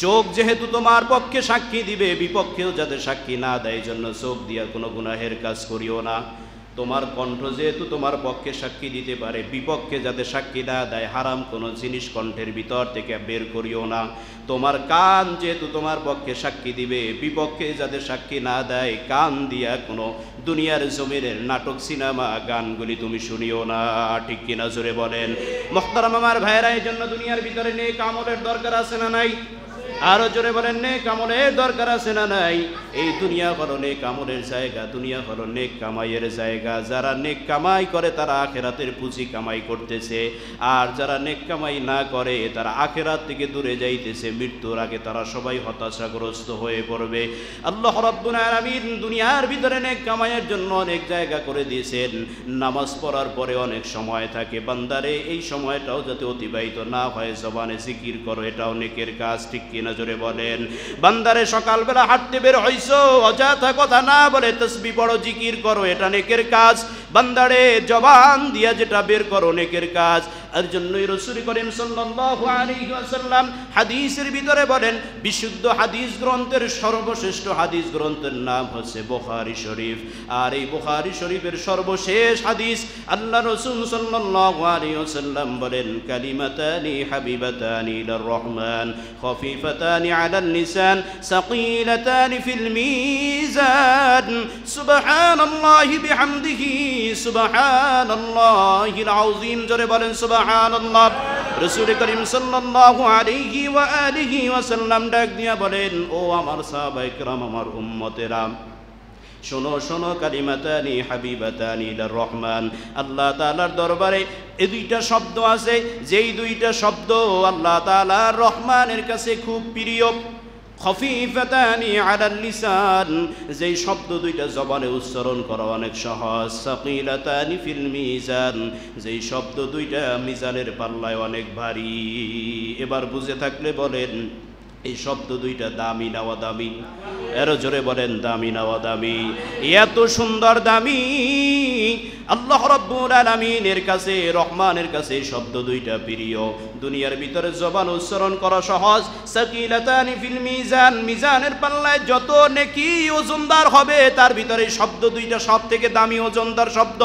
S1: চোখ যেহেতু তোমার পক্ষে সাক্ষী দিবে, বিপক্ষেও যাতে সাক্ষী না দেয়, এই জন্য চোখ দিয়া কোনো গুনাহের কাজ করিও না। তোমার কণ্ঠ যেহেতু তোমার পক্ষে সাক্ষী দিতে পারে, বিপক্ষে যাতে সাক্ষী না দেয়, হারাম কোনো জিনিস কণ্ঠের ভিতর থেকে বের করিও না। তোমার কান যেহেতু তোমার পক্ষে সাক্ষী দিবে, বিপক্ষে যাতে সাক্ষী না দেয়, কান দিয়া কোনো দুনিয়ার জমিনের নাটক, সিনেমা, গানগুলি তুমি শুনিও না, ঠিক কিনা জোরে বলেন। মুহতারাম আমার ভাইয়েরা, এই জন্য দুনিয়ার ভিতরে নেক আমলের দরকার আছে না নাই? আরো জোরে বলেন নেক আমলের দরকার আছে না নাই? এই দুনিয়া হলো নেক আমলের জায়গা, দুনিয়া হলো নেক কামাইয়ের জায়গা। যারা নেক কামাই করে তারা আখেরাতের পুঁজি কামাই করতেছে, আর যারা নেক কামাই না করে তারা আখেরাত থেকে দূরে যাইতেছে। মৃত্যুর আগে তারা সবাই হতাশাগ্রস্ত হয়ে পড়বে। আল্লাহ রাব্বুল আলামিন দুনিয়ার ভিতরে নেক কামাইয়ের জন্য অনেক জায়গা করে দিয়েছেন। নামাজ পড়ার পরে অনেক সময় থাকে, বান্দারে এই সময়টাও যাতে অতিবাহিত না হয়, জবানে জিকির করো, এটাও নেকের কাজ, ঠিক কিনা জোরে বলেন। বান্দারে সকালবেলা হাঁটতে বের হইছো, অযথা কথা না বলে তাসবিহ পড়ো, জিকির করো, এটা নেকের কাজ। বান্দারে জবান দিয়া যেটা বের করো নেকের কাজ। আর জন্যই রাসূল করিম সাল্লাল্লাহু আলাইহি ওয়াসাল্লাম হাদিসের ভিতরে বলেন, বিশুদ্ধ হাদিস গ্রন্থের সর্বশ্রেষ্ঠ হাদিস গ্রন্থের নাম হচ্ছে বুখারী শরীফ। আর এই বুখারী শরীফের সর্বশেষ হাদিস আল্লাহ রাসূল সাল্লাল্লাহু আলাইহি ওয়াসাল্লাম বলেন, কালিমাতানি হাবিবাতানি ইলার রহমান খাফিফাতানি আলাল লিসান সাকিলাতানি ফিল মিজান সুবহানাল্লাহি বিহামদিহি সুবহানাল্লাহিল আযীম। জোরে বলেন সুবহানাল্লাহ। রাসূল করিম সাল্লাল্লাহু আলাইহি ওয়া আলিহি ওয়াসাল্লাম ডাক দিয়া বলেন, ও আমার সাহাবায়ে কেরাম, আমার উম্মতেরা, শোনো শোনো, কালিমাতানি হাবিবাতানি ইলার রহমান, আল্লাহ তাআলার দরবারে এই দুইটা শব্দ আছে, যেই দুইটা শব্দ আল্লাহ তাআলার রহমানের কাছে খুব প্রিয়। খফিফাতানি আলাল লিসান, যেই শব্দ দুইটা জবানে উচ্চারণ করা অনেক সহজ। সাকিলাতানি ফিল মিজান, যেই শব্দ দুইটা মিজানের পাল্লায় অনেক ভারী। এবার বুঝে থাকলে বলেন এই শব্দ দুইটা দামি না অদামি? এরও জোরে বলেন দামি না অদামি? এত সুন্দর দামি, আল্লাহ রাব্বুল আলামিনের কাছে, রহমানের কাছে শব্দ দুইটা প্রিয়। দুনিয়ার ভিতরে জবান উচ্চারণ করা সহজ। সাকিলাতানি ফিল মিজান, মিজানের পাল্লায় যত নেকি ওজনদার হবে তার ভিতরে শব্দ দুইটা সব থেকে দামি ওজনদার শব্দ।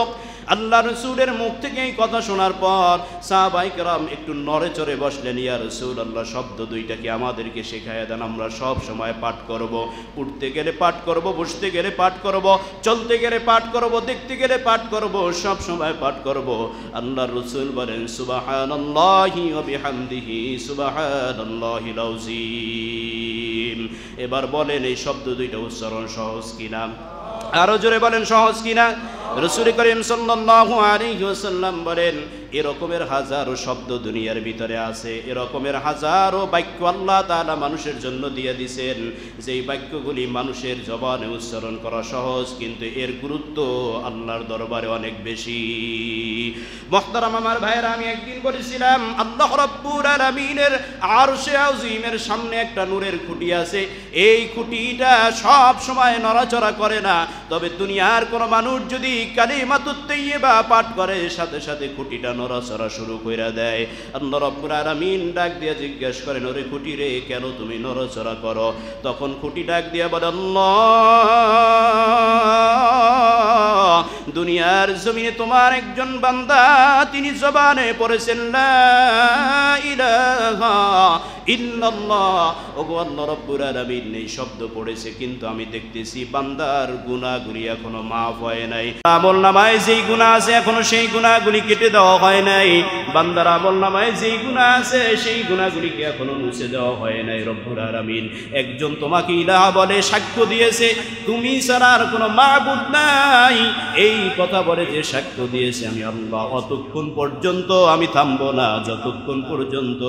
S1: আল্লাহ রসুলের মুখ থেকে এই কথা শোনার পর সাহাবায়ে কেরাম একটু নড়ে চড়ে বসলেন। ইয়া রাসূলুল্লাহ, শব্দ দুইটাকে আমাদেরকে শেখায়া দেন, আমরা সব সময় পাঠ করব। উঠতে গেলে পাঠ করব, বসতে গেলে পাঠ করব, চলতে গেলে পাঠ করব, দেখতে গেলে পাঠ করব, সব সময় পাঠ করব। আল্লাহ রসুল বলেন, সুবহানাল্লাহি ওয়া বিহামদিহি সুবহানাল্লাহিল আযীম। এবার বলেন এই শব্দ দুইটা উচ্চারণ সহজ কিনা? আরো জোরে বলেন সহজ কিনা? রাসূল করিম সাল্লাল্লাহু আলাইহি ওয়াসাল্লাম বলেন, এরকমের হাজারো শব্দ দুনিয়ার ভিতরে আছে, এরকমের হাজারো বাক্য আল্লাহ তাআলা মানুষের জন্য দিয়ে দিয়েছেন, যেই বাক্যগুলি মানুষের জবানে উচ্চারণ করা সহজ, কিন্তু এর গুরুত্ব আল্লাহর দরবারে অনেক বেশি। মুহতারাম আমার ভাইয়েরা, আমি একদিন বলেছিলাম আল্লাহ রাব্বুল আলামিনের আরশে আযীমের সামনে একটা নূরের খুঁটি আছে। এই খুঁটিটা সব সময় নড়াচড়া করে না, তবে দুনিয়ার কোনো মানুষ যদি কালিমাতুত তাইয়্যিবা পাঠ করে, সাথে সাথে খুঁটিটা নড়াচড়া শুরু কইরা দেয়। আল্লাহ রাব্বুল আলামিন ডাক দিয়া জিজ্ঞাসা করেন, ওরে খুঁটি রে, কেন তুমি নড়াচড়া করো? তখন খুঁটি ডাক দিয়া বলে, আল্লাহ, দুনিয়ার জমিনে তোমার একজন বান্দা তিনি জবানে পড়েছেন লা ইলাহা ইল্লাল্লাহ। ওগো আল্লাহ রাব্বুল আলামিন, এই শব্দ পড়েছে, কিন্তু আমি দেখতেছি বান্দার গুনাহগুলি এখনো মাফ হয় নাই। আমলনামায় যেই গুনাহ আছে এখনো সেই গুনাহগুলি কেটে দেওয়া হয় নাই। বান্দার আমলনামায় যেই গুনাহ আছে সেই গুনাহগুলিকে এখনো মুছে দেওয়া হয় নাই। রব্বুল আলামিন একজন তোমাকে ইলাহা বলে সাক্ষ্য দিয়েছে, তুমি ছাড়া আর কোনো মাবুদ নাই। এই কথা বলে যে সাক্ষ্য দিয়েছে আমি আল্লাহ, অতক্ষণ পর্যন্ত আমি থামবো না যতক্ষণ পর্যন্ত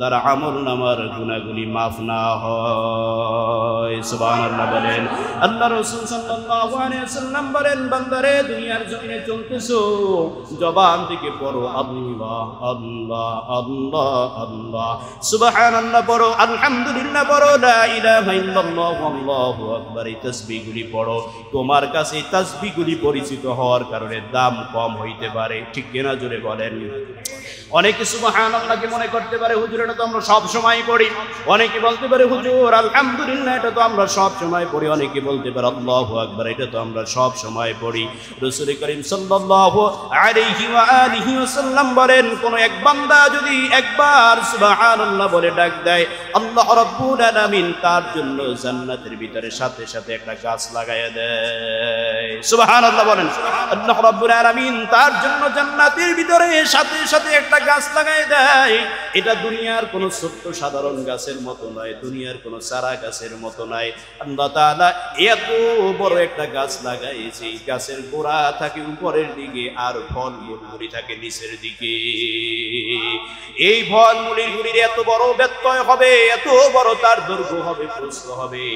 S1: তার আমলনামার গুনাহগুলি মাফ না হয়। সুবহানাল্লাহ বলেন। আল্লাহ রাসূল সাল্লাল্লাহু আলাইহি ওয়াসাল্লাম বলেন, বান্দারে দুনিয়ার জমিনে চলতেছো, জবান থেকে পড়ো আল্লাহ আল্লাহ আল্লাহ আল্লাহ, সুবহানাল্লাহ পড়ো, আলহামদুলিল্লাহ পড়ো, লা ইলাহা ইল্লাল্লাহু আল্লাহু আকবার, এই তাসবিহগুলি পড়ো। তোমার কাছে এই তাসবিহগুলি পরিচিত হওয়ার কারণে দাম কম হইতে পারে, ঠিক কিনা জোরে বলেন। অনেকে সুবহানাল্লাহকে মনে করতে পারে হুজুর এটা তো আমরা সব সময় পড়ি, অনেকে বলতে পারে হুজুর আলহামদুলিল্লাহ এটা তো আমরা সব সময় পড়ি, অনেকে বলতে পারে আল্লাহু আকবার এটা তো আমরা সব সময় পড়ি। রাসূল করিম সাল্লাল্লাহু আলাইহি ওয়া আলিহি ওয়াসাল্লাম বলেন, কোন এক বান্দা যদি একবার সুবহানাল্লাহ বলে ডাক দেয়, আল্লাহ রাব্বুল আলামিন তার জন্য জান্নাতের ভিতরে সাথে সাথে একটা গাছ লাগায়া দেয়। সুবহানাল্লাহ বলেন। আল্লাহ রাব্বুল আলামিন তার জন্য জান্নাতের ভিতরে সাথে সাথে একটা গাছ লাগায় দেয়। এটা দুনিয়ার কোনো ছোট্ট সাধারণ গাছের মতো নয়, দুনিয়ার কোনো চারা গাছের মতো নয়। আল্লাহ তাআলা এত বড় একটা গাছ লাগাইছে, গাছের গোড়া থাকে উপরের দিকে আর ফলমূলগুলি থাকে নিচের দিকে। এই ফলমূলগুলির এত বড় ব্যত্যয় হবে, এত বড় তার দৈর্ঘ্য হবে, প্রস্থ হবে।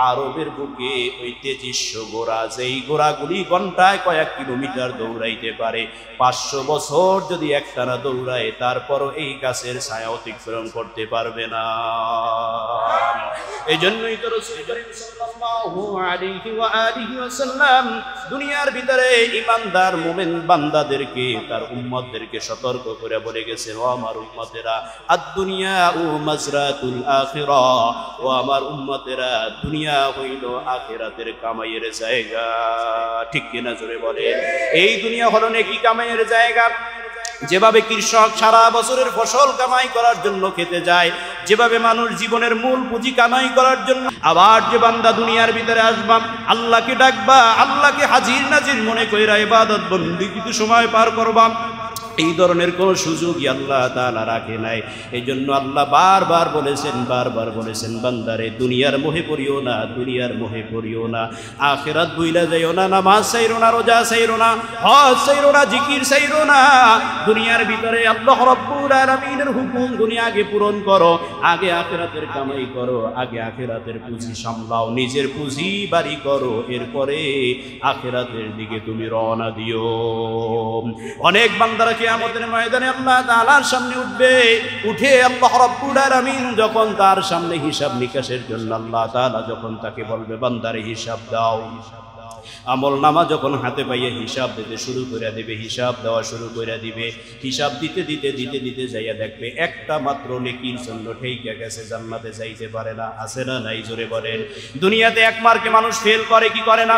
S1: আরবের বুকে ওই তেজস্ব গোড়া, যেই গোড়াগুলি ঘন্টায় কয়েক কিলোমিটার দৌড়াইতে পারে, 500 বছর যদি একটানা দৌড়ায় তারপরও এই গাছের ছায়া অতিক্রম করতে পারবে না। এই জন্যই তো রাসূল করিম সাল্লাল্লাহু আলাইহি ওয়া আলিহি ওয়াসাল্লাম দুনিয়ার ভিতরে ঈমানদার মুমিন বান্দাদেরকে, তার উম্মতদেরকে সতর্ক করে বলে গেছে, ও আমার উম্মতেরা, আদ-দুনিয়া ও মাজরাতুল আখিরাহ, ও আমার উম্মতেরা, দুনিয়া হইল আখিরাতের কামাইয়ের জায়গা। ঠিক কিনা জোরে বলে। এই দুনিয়া হলো নেকি কামাইয়ের জায়গা। যেভাবে কৃষক সারা বছরের ফসল কামাই করার জন্য খেতে যায়, যেভাবে মানুষ জীবনের মূল পুঁজি কামাই করার জন্য, আবার যে বান্দা দুনিয়ার ভিতরে আসবা, আল্লাহকে ডাকবা, আল্লাহকে হাজির নাজির মনে কইরা ইবাদত বন্দেগীতে সময় পার করবা, এই ধরনের কোন সুযোগই আল্লাহ তাআলা রাখে নাই। এই জন্য আল্লাহ বারবার বলেছেন, বান্দারে দুনিয়ার মোহে পড়িও না, দুনিয়ার মোহে পড়িও না, আখিরাত ভুইলা যাইও না, নামাজ ছাইরো না, রোজা ছাইরো না, হজ ছাইরো না, জিকির ছাইরো না। দুনিয়ার ভিতরে আল্লাহ রাব্বুল আলামিনের হুকুম দুনিয়া আগে পূরণ করো, আগে আখিরাতের কামাই করো, আগে আখিরাতের পুঁজি সামলাও, নিজের পুঁজি বাড়ি করো, এরপরে আখিরাতের দিকে তুমি রওনা দিও। অনেক বান্দারা কিয়ামতের ময়দানে আল্লাহ তাআলার সামনে উঠবে, উঠে আল্লাহ রাব্বুল আলামিন যখন তার সামনে হিসাব নিকাশের জন্য আল্লাহ তাআলা যখন তাকে বলবে, বান্দারে হিসাব দাও, আমলনামা যখন হাতে পাইয়ে হিসাব দিতে শুরু করে দিবে, হিসাব দেওয়া শুরু করে দিবে, হিসাব দিতে দিতে দিতে দিতে যাইয়া দেখবে একটা মাত্র নেকির জন্য ঠেইকা গেছে, জান্নাতে যাইতে পারে না। আছে না নাই জোরে বলেন। দুনিয়াতে এক মার্কে মানুষ ফেল করে কি করে না?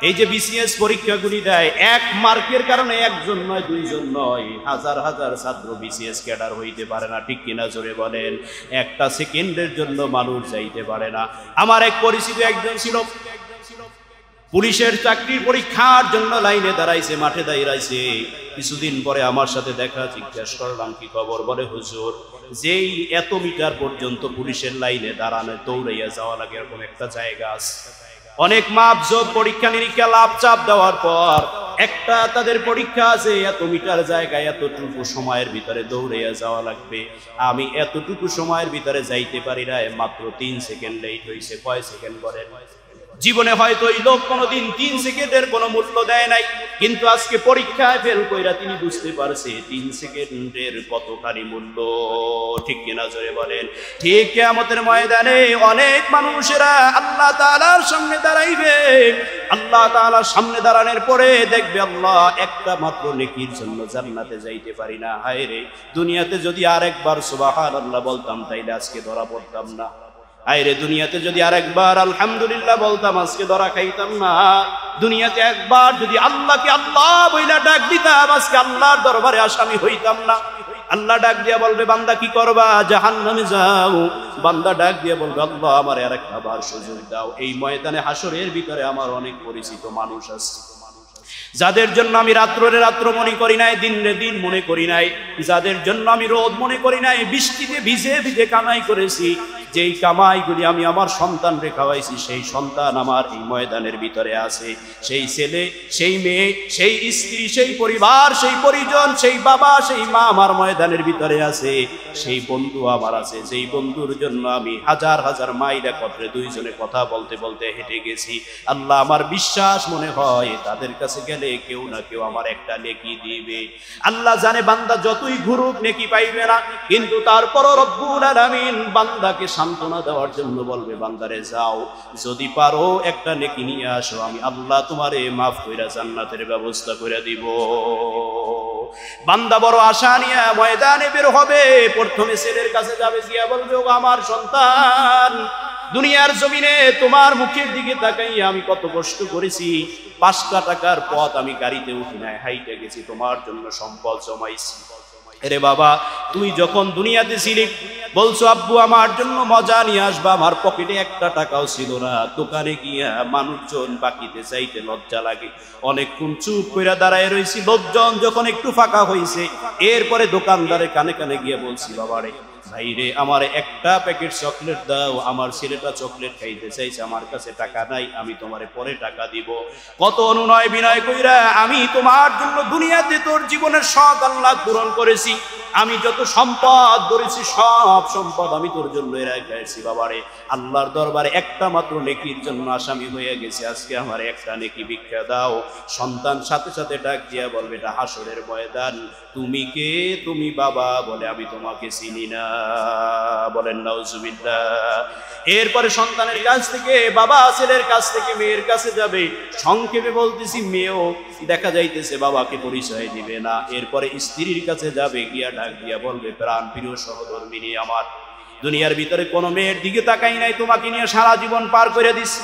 S1: এই যে বিসিএস পরীক্ষাগুলি দেয়, এক মার্কের কারণে একজন নয়, দুইজন নয়, হাজার হাজার ছাত্র বিসিএস ক্যাডার হইতে পারে না, ঠিক কিনা জোরে বলেন। একটা সেকেন্ডের জন্য মানুষ যাইতে পারে না। আমার এক পরিচিত একজন ছিল, পুলিশের চাকরির পরীক্ষার জন্য লাইনে দাঁড়াইছে, মাঠে দাঁড়াইছে। কিছুদিন পরে আমার সাথে দেখা, জিজ্ঞাসা করলাম কি খবর? বলে হুজুর, যেই এত মিটার পর্যন্ত পুলিশের লাইনে দাঁড়ানো দৌড়াইয়া যাওয়া লাগে এরকম একটা জায়গা আছে। অনেক মাপজোক পরীক্ষা নিরীক্ষা লাভ চাপ দেওয়ার পর একটা তাদের পরীক্ষা আছে, এত মিটার জায়গায় এতটুকু সময়ের ভিতরে দৌড়াইয়া যাওয়া লাগবে। আমি এতটুকু সময়ের ভিতরে যাইতে পারি না, মাত্র 3 সেকেন্ড লেট হয়েছে। কয় সেকেন্ড বলেন? জীবনে হয়তো এই লোক কোনোদিন 3 সেকেন্ডের কোনো মূল্য দেয় নাই, কিন্তু আজকে পরীক্ষায় ফেল কইরা তিনি বুঝতে পারছে 3 সেকেন্ডের কতখানি মূল্য। ঠিক কিনা জোরে বলেন। ঠিক কিয়ামতের ময়দানে অনেক মানুষেরা আল্লাহ তাআলার সামনে দাঁড়াইবে। আল্লাহ তাআলার সামনে দাঁড়ানোর পরে দেখবে, আল্লাহ একটা মাত্র নেকির জন্য জান্নাতে যাইতে পারি না। হায় রে, দুনিয়াতে যদি আরেকবার সুবহানাল্লাহ বলতাম তাইলে আজকে ধরা পড়তাম না। আইরে, দুনিয়াতে যদি আরেকবার আলহামদুলিল্লাহ বলতাম আজকে ধরা খাইতাম না। দুনিয়াতে একবার যদি আল্লাহকে আল্লাহ বইলা ডাক দিতাম আজকে আল্লাহর দরবারে আসামি হইতাম না। আল্লাহ ডাক দিয়া বলবে, বান্দা কি করবা? জাহান্নামে যাও। বান্দা ডাক দিয়া বলবে, আল্লাহ আমার আরেকটা বার সুযোগ দাও। এই ময়দানে হাসরের ভিতরে আমার অনেক পরিচিত মানুষ আছে, যাদের জন্য আমি রাত্রে রাত্র মনে করি নাই, দিনে দিন মনে করি নাই, যাদের জন্য আমি রোদ মনে করি নাই, বৃষ্টিতে ভিজে ভিজে কামাই করেছি, যেই কামাইগুলি আমি আমার সন্তান খাওয়াইছি সেই সন্তান আমার এই ময়দানের ভিতরে আছে, সেই ছেলে, সেই মেয়ে, সেই স্ত্রী, সেই পরিবার, সেই পরিজন, সেই বাবা, সেই মা আমার ময়দানের ভিতরে আছে, সেই বন্ধু আমার আছে, যেই বন্ধুর জন্য আমি হাজার হাজার মাইল একত্রে দুইজনে কথা বলতে বলতে হেঁটে গেছি। আল্লাহ, আমার বিশ্বাস মনে হয় তাদের কাছে গেলে কেউ না কেউ আমার একটা নেকি দিবে। আল্লাহ জানে বান্দা যতই ঘুরুক নেকি পাইবে না, কিন্তু তারপরও রব্বুল আলামিন বান্দাকে সান্ত্বনা দেওয়ার জন্য বলবে, বান্দারে যাও, যদি পারো একটা নেকি নিয়ে আসো, আমি আল্লাহ তোমারে মাফ কইরা জান্নাতের ব্যবস্থা করে দিব। বান্দা বড় আশা নিয়ে ময়দানে বের হবে। প্রথমে ছেলের কাছে যাবে, গিয়া বলবে, ও আমার সন্তান, দুনিয়ার জমিনে তোমার মুখের দিকে তাকাইয়া আমি কত কষ্ট করেছি, 5টা টাকার পথ আমি গাড়িতে উঠি নাই, হাইটে গেছি, তোমার জন্য সম্পদ জমাইছি। এরে বাবা, তুই যখন দুনিয়াতে ছিলি বলছো আব্বু আমার জন্য মজা নিয়ে আসবা, আমার পকেটে 1টা টাকাও ছিল না। দোকানে গিয়া মানুষজন বাকিতে চাইতে লজ্জা লাগে, অনেকক্ষণ চুপ কইরা দাঁড়ায় রয়েছি। লোকজন যখন একটু ফাঁকা হয়েছে, এরপরে দোকানদারের কানে কানে গিয়ে বলছি, বাবারে, ভাইরে, আমার একটা প্যাকেট চকলেট দাও, আমার ছেলেটা চকলেট খাইতে চাইছে, আমার কাছে টাকা নাই, আমি তোমারে পরে টাকা দিব। কত অনুনয় বিনয় কইরা আমি তোমার জন্য দুনিয়াতে তোর জীবনের শখ আল্লাহ পূরণ করেছি, আমি যত সম্পদ করেছি সব সম্পদ আমি তোর জন্য রেখেছি। বাবারে, আল্লাহর দরবারে একটা মাত্র নেকির জন্য আসামি হয়ে গেছে, আজকে আমার একটা নেকি ভিক্ষা দাও। সন্তান সাথে সাথে ডাক দিয়া বলবে, এটা হাসরের ময়দান, তুমি কে? তুমি বাবা? বলে, আমি তোমাকে চিনি না। বলেন নাউজুবিল্লাহ। এরপরে সন্তানের কাছ থেকে বাবা, ছেলের কাছ থেকে মেয়ের কাছে যাবে। সংক্ষেপে বলতেছি, মেয়েও দেখা যাইতেছে বাবাকে পরিচয় দিবে না। এরপরে স্ত্রীর কাছে যাবে, গিয়া ডাক দিয়া বলবে, প্রাণ প্রিয় সহধর্মিনী আমার, দুনিয়ার ভিতরে কোনো মেয়ের দিকে তাকাই নাই, তোমাকে নিয়ে সারা জীবন পার করে দিছি,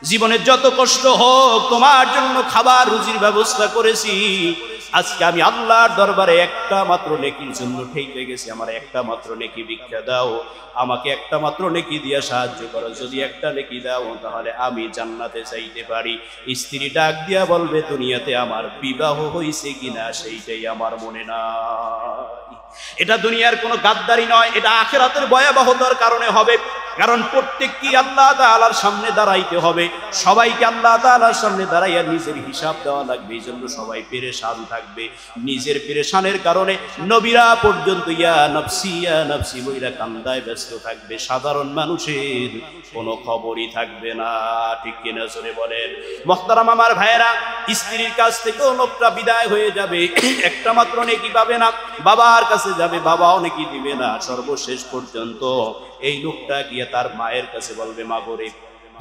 S1: জীবনের যত কষ্ট হোক তোমার জন্য খাবার রুজির ব্যবস্থা করেছি। আজকে আমি আল্লাহর দরবারে একটা মাত্র নেকির জন্য ঠেকে গেছি, আমার একটা মাত্র নেকি ভিক্ষা দাও, আমাকে একটা মাত্র নেকি দিয়ে সাহায্য করো, যদি একটা নেকি দাও তাহলে আমি জান্নাতে যাইতে পারি। স্ত্রী ডাক দিয়া বলবে, দুনিয়াতে আমার বিবাহ হয়েছে কিনা সেইটাই আমার মনে নাই। এটা দুনিয়ার কোনো গাদ্দারি নয়, এটা আখিরাতের ভয়াবহতার কারণে হবে। কারণ প্রত্যেককে আল্লাহ তাআলার সামনে দাঁড়াইতে হবে, সবাইকে আল্লাহ তাআলার সামনে দাঁড়াইয়া নিজের হিসাব দেওয়া লাগবে। এই জন্য সবাই পেরেশান থাকবে। নিজের পেরেশানের কারণে নবীরা পর্যন্ত ইয়া নফসি বইরা কান্দায় ব্যস্ত থাকবে, সাধারণ মানুষের কোনো খবরই থাকবে না। ঠিক কিনা জোরে বলেন। মুহতারাম আমার ভাইয়েরা, স্ত্রীর কাছ থেকেও লোকটা বিদায় হয়ে যাবে, একটা মাত্র নেকি পাবে না। বাবার কাছে যাবে, বাবাও নেকি দিবে না। সর্বশেষ পর্যন্ত এই লোকটা গিয়ে তার মায়ের কাছে বলবে, মা গো রে,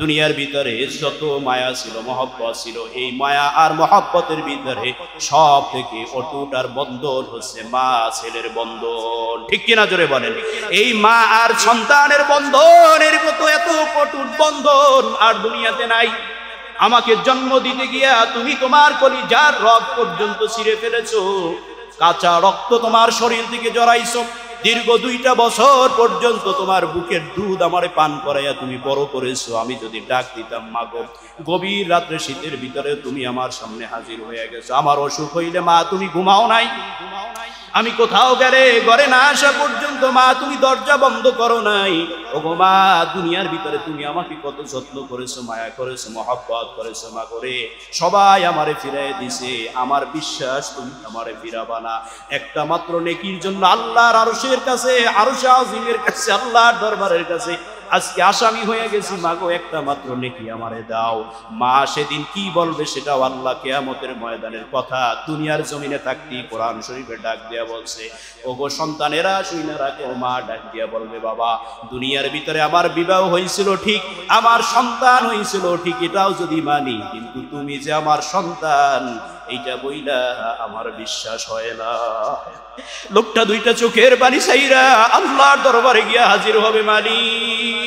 S1: দুনিয়ার ভিতরে যত মায়া ছিল, মহব্বত ছিল, এই মায়া আর মহব্বতের ভিতরে সব থেকে অটুট আর বন্ধন হচ্ছে মা ছেলের বন্ধন। ঠিক কিনা জোরে বলেন। এই মা আর সন্তানের বন্ধনের মতো এত অটুট বন্ধন আর দুনিয়াতে নাই। আমাকে জন্ম দিতে গিয়া তুমি তোমার কলিজার রক্ত পর্যন্ত ছিঁড়ে ফেলেছো, কাঁচা রক্ত তোমার শরীর থেকে জড়াইছো, দীর্ঘ 2টা বছর পর্যন্ত তোমার বুকের দুধ আমারে পান করাইয়া তুমি বড় করেছো। আমি যদি ডাক দিতাম, মা গো, গভীর রাত্রে শীতের ভিতরে তুমি আমার সামনে হাজির হয়ে গেছো। আমার অসুখ হইলে মা তুমি ঘুমাও নাই, আমি কোথাও গেলে ঘরে না আসা পর্যন্ত মা তুমি দরজা বন্ধ করো নাই। ওগো মা, দুনিয়ার ভিতরে তুমি আমাকে কত যত্ন করেছো, মায়া করেছো, মহব্বত করেছো। মা করে সবাই আমারে ফিরাই দিছে, আমার বিশ্বাস তুমি আমারে ফিরাবা না। একটা মাত্র নেকির জন্য আল্লাহর আরশের কাছে, আরশে আজিমের কাছে, আল্লাহর দরবারের কাছে আজকে আসামি হয়ে গেছি। মাগো, একটা মাত্র নেকি আমারে দাও। মা সেদিন কি বলবে সেটাও আল্লাহ কিয়ামতের ময়দানের কথা। দুনিয়ার জমিনে থাকতেই কোরআন শরীফে ডাক দিয়া বলছে, ওগো সন্তানেরা শুইনা রাখো, মা ডাক দিয়া বলবে, বাবা, দুনিয়ার ভিতরে আমার বিবাহ হয়েছিল ঠিক, আমার সন্তান হয়েছিল ঠিক, এটাও যদি মানি, কিন্তু তুমি যে আমার সন্তান এইটা বইলা আমার বিশ্বাস হয় না। লোকটা 2টা চোখের পানি ছাইরা আল্লাহর দরবারে গিয়া হাজির হবে, মালিক,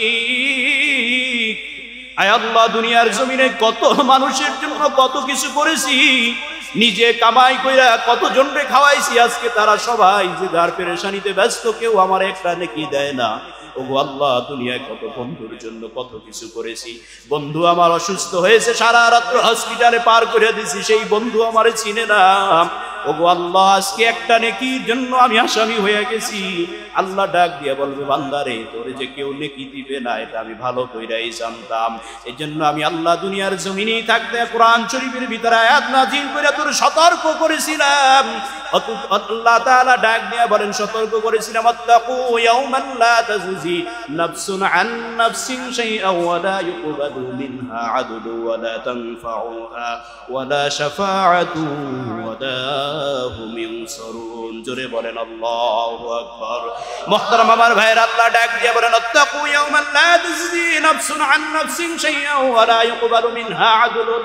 S1: আয় আল্লাহ, দুনিয়ার জমিনে কত মানুষের জন্য কত কিছু করেছি, নিজে কামাই কইরা কত জনরে খাওয়াইছি, আজকে তারা সবাই যে যার পেরেশানিতে ব্যস্ত, কেউ আমার একটা নেকি দেয় না। ওগো আল্লাহ, দুনিয়ায় কত বন্ধুর জন্য কত কিছু করেছি। বন্ধু আমার অসুস্থ হয়েছে, সারা রাত্র হসপিটালে পার করে দিছি, সেই বন্ধু আমারে চিনে না। ওগো আল্লাহ আজকে একটা নেকির জন্য আমি আসামি হয়ে গেছি। আল্লাহ ডাক দিয়ে বলবে বান্দারে তোরে যে কেউ নেকি দিবে না এটা আমি ভালো কইরাই জানতাম, এই জন্য আমি আল্লাহ দুনিয়ার জমিনেই থাকতে কোরআন শরীফের ভিতরে আয়াত নাযিল করে তোর সতর্ক করেছিলাম। আল্লাহ তাআলা ডাক দিয়ে বলেন সতর্ক করেছিলাম আত্তাকু ইয়াওমান লা তাজজি নাফসুন আন নাফসিন শাইআন ওয়া লা ইউকবালু মিনহা আদলু ওয়া লা তানফাউহা ওয়া লা শাফাআতু ওয়া লা হুম ইনসারুন। জোরে বলেন আল্লাহু আকবার। মুহতারাম আমার ভাইরা, আল্লাহ ডাক দিয়ে বলেন আত্তাকু ইয়াওমান লা তাজজি নাফসুন আন নাফসিন শাইআন ওয়া লা ইউকবালু মিনহা আদলু।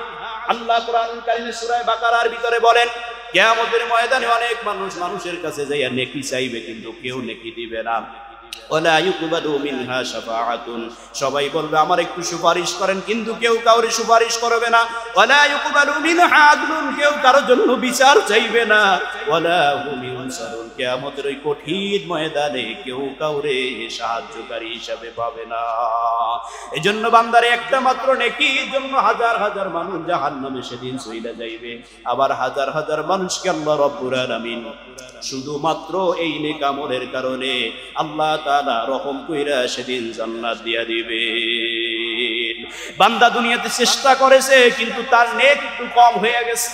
S1: আল্লাহ কোরআনুল কারীমে সূরা বাকারার ভিতরে বলেন কিয়ামতের ময়দানে অনেক মানুষের কাছে যাইয়া নেকি চাইবে কিন্তু কেউ নেকি দিবে না। ওয়ালা ইউকবালু মিনহা শাফাআতুন, সবাই বলবে আমার একটু সুপারিশ করেন কিন্তু কেউ কাউরে সুপারিশ করবে না। ওয়ালা ইউকবালু মিনহা আদলুন, কেউ কারোর জন্য বিচার চাইবে না। ওয়ালা হুম ইনসারুন, কিয়ামতের ওই কঠিন ময়দানে কেউ কাউরে সাহায্যকারী হিসাবে পাবে না। এজন্য বান্দারে একটা মাত্র নেকির জন্য হাজার হাজার মানুষ জাহান্নামে সেদিন চইলা যাইবে, আবার হাজার হাজার মানুষকে আল্লাহ রব্বুল আলামিন শুধুমাত্র এই নেক আমলের কারণে আল্লাহ তাআলা রহম কইরা সেদিন জান্নাত দিয়া দিবে। বান্দা দুনিয়াতে চেষ্টা করেছে কিন্তু তার নেক একটু কম হয়ে গেছে,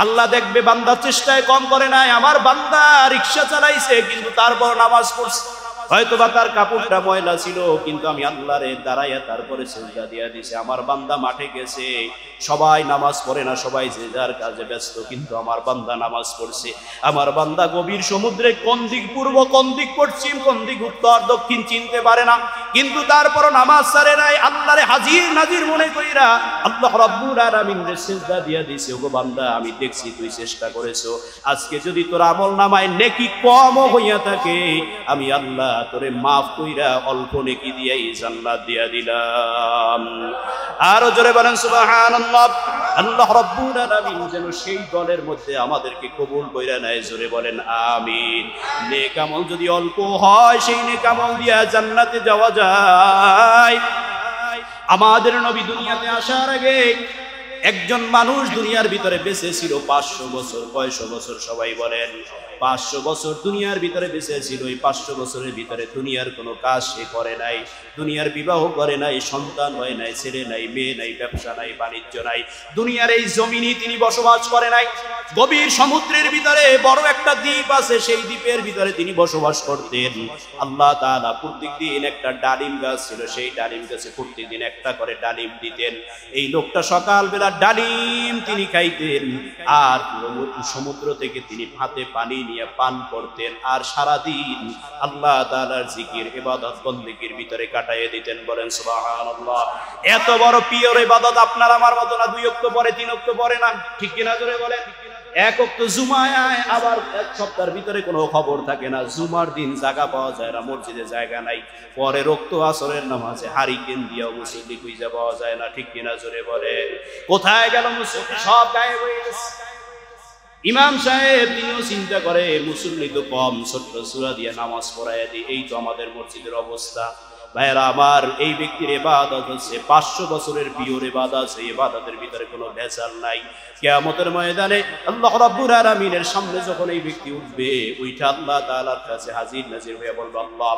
S1: আল্লাহ দেখবে বান্দা চেষ্টায় কম করে নাই, আমার বান্দা রিকশা চালাইছে কিন্তু তারপর নামাজ পড়ছে, হয়তোবা তার কাপড়টা ময়লা ছিল কিন্তু আমি আল্লাহরে দাঁড়াইয়া তারপরে সিজদা দিয়া দিছে। আমার বান্দা মাঠে গেছে, সবাই নামাজ পড়ে না, সবাই যে যার কাজে ব্যস্ত, কিন্তু আমার বান্দা নামাজ পড়ছে। আমার বান্দা গভীর সমুদ্রে কোন দিক পূর্ব, কোন দিক পশ্চিম, কোন দিক উত্তর দক্ষিণ চিনতে পারে না, কিন্তু তারপর নামাজ ছাড়ে নাই, আল্লাহরে হাজির নাজির মনে কইরা আল্লাহ রাব্বুল আলামিনের সিজদা দিয়া দিছে। ওগো বান্দা আমি দেখছি তুই চেষ্টা করেছো, আজকে যদি তোর আমল নামায় নেকি কম হইয়া থাকে আমি আল্লাহ তোরে মাফ কইরা অল্প নেকি দিয়াই জান্নাত দিয়া দিলাম। আরো জোরে বলেন সুবহানাল্লাহ। আল্লাহ রাব্বুল আলামিন যেন সেই দলের মধ্যে আমাদেরকে কবুল কইরা নেয়, জোরে বলেন আমিন। নেক আমল যদি অল্প হয় সেই নেক আমল দিয়া জান্নাতে যাওয়া যায়। আমাদের নবী দুনিয়াতে আসার আগে একজন মানুষ দুনিয়ার ভিতরে বেঁচে ছিল 500 বছর। 500 বছর সবাই বলেন 500 বছর দুনিয়ার ভিতরে বেঁচে ছিল। এই 500 বছরের ভিতরে দুনিয়ার কোনো কাজ সে করে নাই, দুনিয়ার বিবাহ করে নাই, সন্তান হয় নাই, ছেলে নাই, মেয়ে নাই, ব্যবসা নাই, বাণিজ্য নাই, দুনিয়ার এই জমিনে তিনি বসবাস করে নাই। গভীর সমুদ্রের ভিতরে বড় একটা দ্বীপ আছে, সেই দ্বীপের ভিতরে তিনি বসবাস করতেন। আল্লাহ তাআলা প্রত্যেকদিন একটা ডালিম গাছ ছিল, সেই ডালিম গাছে প্রত্যেকদিন একটা করে ডালিম দিতেন। এই লোকটা সকালবেলা ডালিম তিনি খাইতেন আর সমুদ্র থেকে তিনি হাতে পানি নিয়ে পান করতেন, আর সারাদিন আল্লাহ তাআলার জিকির ইবাদত বন্দেগীর ভিতরে কাটাইয়ে দিতেন। বলেন সুবহানাল্লাহ। এত বড় পিওর ইবাদত আপনার আমার মত না, 2 ওয়াক্ত পরে 3 ওয়াক্ত পরে না, ঠিক কিনা জোরে বলেন। 1 ওয়াক্ত জুমায় আবার 1 সপ্তাহের ভিতরে কোনো খবর থাকে না, জুমার দিন জায়গা পাওয়া যায় না, মসজিদে জায়গা নাই, পরে রক্ত আসরের নামাজে হারিকেন দিয়া মুসল্লি খুঁজে পাওয়া যায় না, ঠিক কিনা জোরে বলেন। কোথায় গেল মুসল্লি? সব গায়েব হয়ে গেছে। ইমাম সাহেব তিনিও চিন্তা করে মুসল্লি তো কম, ছোট্ট সূরা দিয়ে নামাজ পড়ায় দিই, এই তো আমাদের মসজিদের অবস্থা। ভাইরা আমার, এই ব্যক্তির ইবাদত হচ্ছে 500 বছরের পিওর ইবাদত, সেই ইবাদতের ভিতরে কোনো ভেজাল নাই। কিয়ামতের ময়দানে আল্লাহ রাব্বুল আলামিনের সামনে যখন এই ব্যক্তি উঠবে, ওইটা আল্লাহ তাআলার কাছে হাজির নাজির হয়ে বলবে আল্লাহ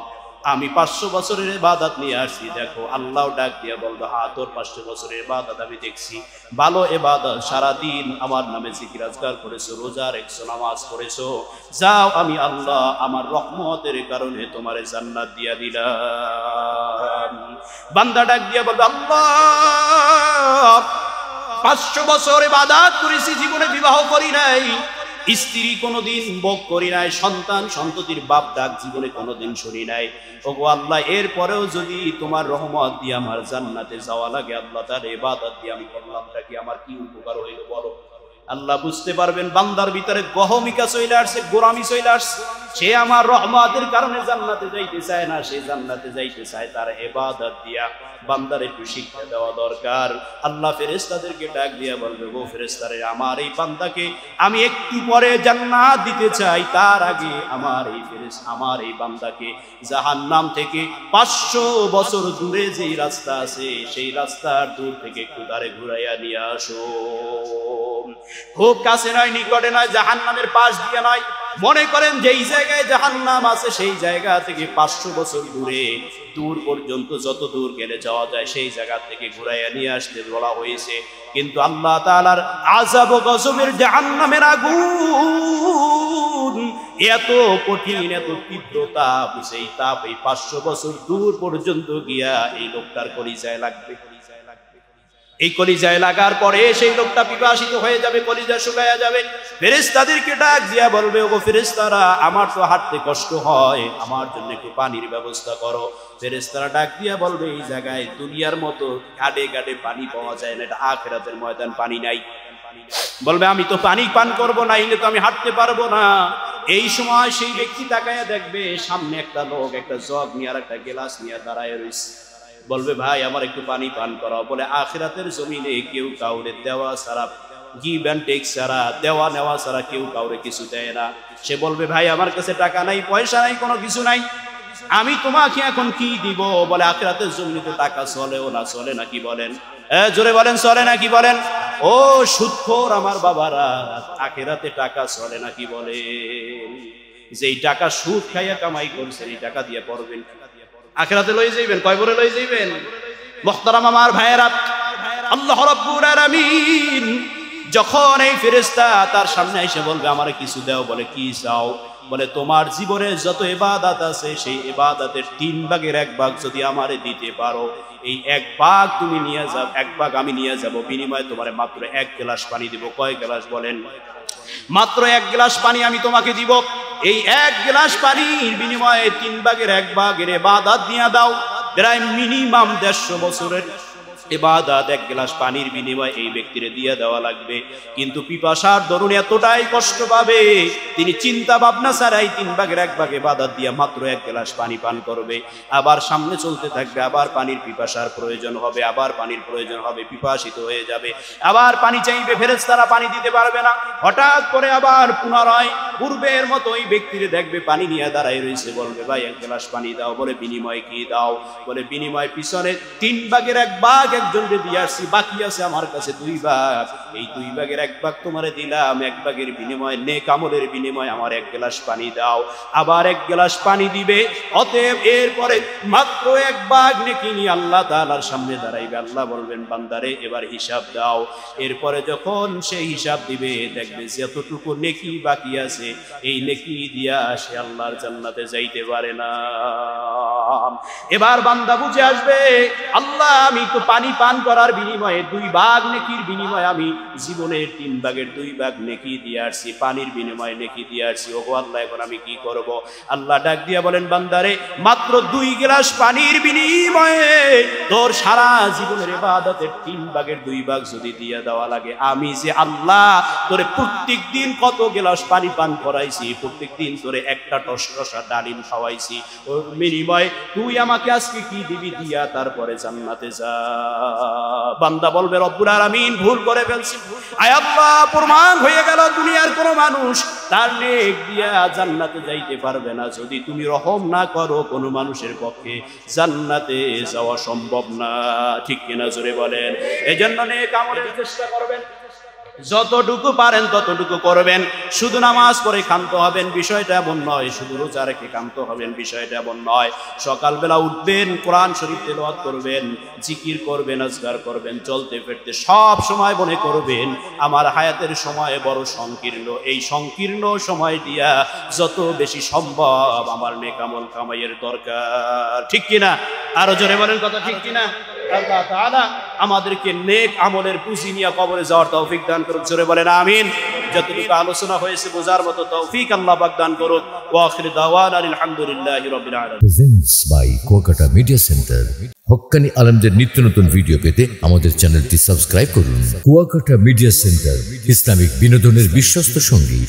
S1: আমি 500 বছরের ইবাদত নিয়ে আসছি, দেখো। আল্লাহ ডাক দিয়ে বলবে হ্যাঁ তোর 500 বছরের ইবাদত আমি দেখছি, ভালো ইবাদত, সারাদিন আমার নামে জিকির আজকার করেছো, রোজা রেখেছো, নামাজ পড়েছো, যাও আমি আল্লাহ আমার রহমতের কারণে তোমারে জান্নাত দিয়া দিলাম। বান্দা ডাক দিয়ে বলবে আল্লাহ 500 বছর ইবাদত করেছি, জীবনে বিবাহ করি নাই, স্ত্রী কোনোদিন ভোগ করি নাই, সন্তান সন্ততির বাপ ডাক জীবনে কোনোদিন শুনি নাই। ওগো আল্লাহ, এরপরেও যদি তোমার রহমত দিয়ে আমার জান্নাতে যাওয়া লাগে, আল্লাহ তার ইবাদত দিয়ে আমি করলামটা কি, আমার কি উপকার হইল বলো। আল্লাহ বুঝতে পারবেন বান্দার ভিতরে গহমিকা চলে আসছে, গোরামি চলে আসছে, সে আমার রহমতের কারণে জান্নাতে যাইতে চায় না, সে জান্নাতে যাইতে চায় তার ইবাদত দিয়া। বান্দার একটু শিক্ষা দেওয়া দরকার। আল্লাহ ফেরেশতাদেরকে ডাক দিয়া বলবে, ও ফেরেশতারে, আমার এই বান্দাকে আমি একটু পরে জান্নাত দিতে চাই, তার আগে আমার এই বান্দাকে জাহান্নাম থেকে 500 বছর দূরে যেই রাস্তা আছে সেই রাস্তার দূর থেকে একটু তারে ঘুরাইয়া নিয়ে আসো। খুব কাছে নয়, নিকটে নয়, জাহান্নামের পাশ দিয়ে নয়। মনে করেন যেই জায়গায় জাহান্নাম আছে সেই জায়গা থেকে 500 বছর দূরে, দূর পর্যন্ত যত দূর গেলে যাওয়া যায় সেই জায়গা থেকে ঘুরাইয়া নিয়ে আসতে বলা হয়েছে। কিন্তু আল্লাহ তাআলার আযাব ও গজবের জাহান্নামের আগুন এত কঠিন, এত তীব্র তাপ, সেই তাপ এই 500 বছর দূর পর্যন্ত গিয়া এই লোকটার কলিজায় লাগবে। এই কলিজায় লাগার পরে সেই লোকটা পিপাসিত হয়ে যাবে, কলিজা শুকায়া যাবে। ফেরেশতাদেরকে ডাক দিয়া বলবে, ওগো ফেরেশতারা, আমার তো হাঁটতে কষ্ট হয়, আমার জন্য একটু পানির ব্যবস্থা করো। ফেরেশতারা ডাক দিয়া বলবে, এই জায়গায় দুনিয়ার মতো গাডে গাডে পানি পাওয়া যায় না, এটা আখিরাতের ময়দান, পানি নাই। বলবে, আমি তো পানি পান করব না, ইলে তো আমি হাঁটতে পারবো না। এই সময় সেই ব্যক্তি তাকায়া দেখবে সামনে একটা লোক একটা জগ নিয়ে আর একটা গ্লাস নিয়ে দাঁড়ায় রয়েছে। বলবে, ভাই আমার একটু পানি পান করাও। বলে, আখিরাতের জমিনে কেউ কাউরে দেওয়া ছাড়া, গিভ অ্যান্ড টেক ছাড়া, দেওয়া নেওয়া ছাড়া কেউ কাউরে কিছু দেয় না। সে বলবে, ভাই আমার কাছে টাকা নাই, পয়সা নাই, কোনো কিছু নাই, আমি তোমাকে এখন কি দিব? বলে, আখিরাতের জমিনে তো টাকা চলেও না, চলে নাকি বলেন? জোরে বলেন, চলে নাকি বলেন? ও সুদখোর আমার বাবারা, আখিরাতে টাকা চলে নাকি বলেন? যেই টাকা সুদ খাইয়া কামাই করছেন এই টাকা দিয়ে পড়বেন, আখিরাতে লয়ে যাইবেন, কয়বরে লয়ে যাইবেন? মুহতারাম আমার ভাইয়েরা, আল্লাহ রাব্বুল আলামিন যখন এই ফেরেশতা তার সামনে এসে বলবে, আমারে কিছু দাও। বলে, কি চাও? বলে, তোমার জীবনে যত ইবাদত আছে সেই ইবাদতের 3 ভাগের 1 ভাগ যদি আমারে দিতে পারো, এই 1 ভাগ তুমি নিয়ে যাও, 1 ভাগ আমি নিয়ে যাব, বিনিময়ে তোমারে মাত্র 1 গ্লাস পানি দিব। কয় গ্লাস বলেন? মাত্র 1 গ্লাস পানি আমি তোমাকে দিব। এই 1 গ্লাস পানির বিনিময়ে 3 ভাগের 1 ভাগের ইবাদত নিয়ে দাও। প্রায় মিনিমাম 150 বছরের ইবাদত 1 গ্লাস পানির বিনিময়ে এই ব্যক্তিরে দিয়ে দেওয়া লাগবে। কিন্তু পিপাসার দরুন এতটাই কষ্ট পাবে, তিনি চিন্তা ভাবনা ছাড়াই 3 ভাগের 1 ভাগ ইবাদত দিয়ে মাত্র 1 গ্লাস পানি পান করবে। আবার সামনে চলতে থাকবে, আবার পানির পিপাসার প্রয়োজন হবে, আবার পানির প্রয়োজন হবে, পিপাসিত হয়ে যাবে, আবার পানি চাইবে, ফেরেশতারা পানি দিতে পারবে না। হঠাৎ করে আবার পুনরায় পূর্বের মতো ওই ব্যক্তিরে দেখবে পানি নিয়ে দাঁড়ায় রয়েছে। বলবে, ভাই 1 গ্লাস পানি দাও। বলে, বিনিময় কি দাও? বলে, বিনিময় পিছনে 3 ভাগের 1 ভাগ একজনকে দিয়ে আসছি, বাকি আছে আমার কাছে 2 ভাগ। এই 2 ভাগের 1 ভাগ তোমারে দিলাম, 1 ভাগের বিনিময়ে নেক আমলের বিনিময়ে আমার 1 গ্লাস পানি দাও। আবার 1 গ্লাস পানি দিবে। অতএব এরপরে মাত্র 1 ভাগ নেকি নিয়ে আল্লাহ তাআলার সামনে দাঁড়াইবে। আল্লাহ বলবেন, বান্দারে এবার হিসাব দাও। এরপরে যখন সে হিসাব দিবে দেখবে যতটুকু নেকি বাকি আছে এই নেকি দিয়া সে আল্লাহর জান্নাতে যাইতে পারে না। এবার বান্দা বুঝে আসবে, আল্লাহ আমি তো পানি পান করার বিনিময়ে 2 ভাগ নেকির বিনিময়ে আমি জীবনের 3 ভাগের 2 ভাগ নেকি দিয়ে আসছি, পানির বিনিময়ে নেকি দিয়ে আসছি। ওগো আল্লাহ, এখন আমি কি করব? আল্লাহ ডাক দিয়া বলেন, বান্দারে মাত্র 2 গ্লাস পানির বিনিময়ে তোর সারা জীবনের ইবাদতের 3 ভাগের 2 ভাগ যদি দিয়ে দেওয়া লাগে, আমি যে আল্লাহ তোরে প্রত্যেক দিন কত গ্লাস পানি পান করাইছি, প্রত্যেক দিন তোরে একটা টসটসা ডালিম খাওয়াইছি, ওর বিনিময়ে তুই আমাকে আজকে কি দিবি? দিয়া তারপরে জান্নাতে যা। বান্দা বলবে, রব্বুল আলামিন ভুল করে ফেলছি, আয় আল্লাহ প্রমাণ হয়ে গেল দুনিয়ার কোন মানুষ তার নেক দিয়া জান্নাতে যাইতে পারবে না। যদি তুমি রহম না করো কোন মানুষের পক্ষে জান্নাতে যাওয়া সম্ভব না। ঠিক কিনা জোরে বলেন? এজন্য নেক আমলের চেষ্টা করবেন, যতটুকু পারেন ততটুকু করবেন। শুধু নামাজ পড়ে ক্ষান্ত হবেন বিষয়টা এমন নয়, শুধু রোজা রেখে ক্ষান্ত হবেন বিষয়টা এমন নয়। সকালবেলা উঠবেন, কোরআন শরীফ তেলাওয়াত করবেন, জিকির করবেন, আজকার করবেন, চলতে ফিরতে সব সময় মনে করবেন আমার হায়াতের সময় বড় সংকীর্ণ, এই সংকীর্ণ সময় দিয়া যত বেশি সম্ভব আমার নেক আমল কামাইয়ের দরকার। ঠিক কিনা? আরো জোরে বলেন কথা, ঠিক কিনা? আল্লাহ তাআলা আমাদেরকে নেক আমলের পুঁজি নিয়ে কবরে যাওয়ার তৌফিক দান করুন। জোরে বলেন আমিন। যতটুকু আলোচনা হয়েছে বোঝার মতো তৌফিক আল্লাহ পাক দান করুন। ওয়া আখিরু দাওয়ানা আলহামদুলিল্লাহি রাব্বিল আলামিন।
S3: Presents by Kuakata media centre. হক্কানি আলেমদের নিত্য নতুন ভিডিও পেতে আমাদের চ্যানেলটি সাবস্ক্রাইব করুন। কুয়াকাটা মিডিয়া সেন্টার, ইসলামিক বিনোদনের বিশ্বস্ত সঙ্গী।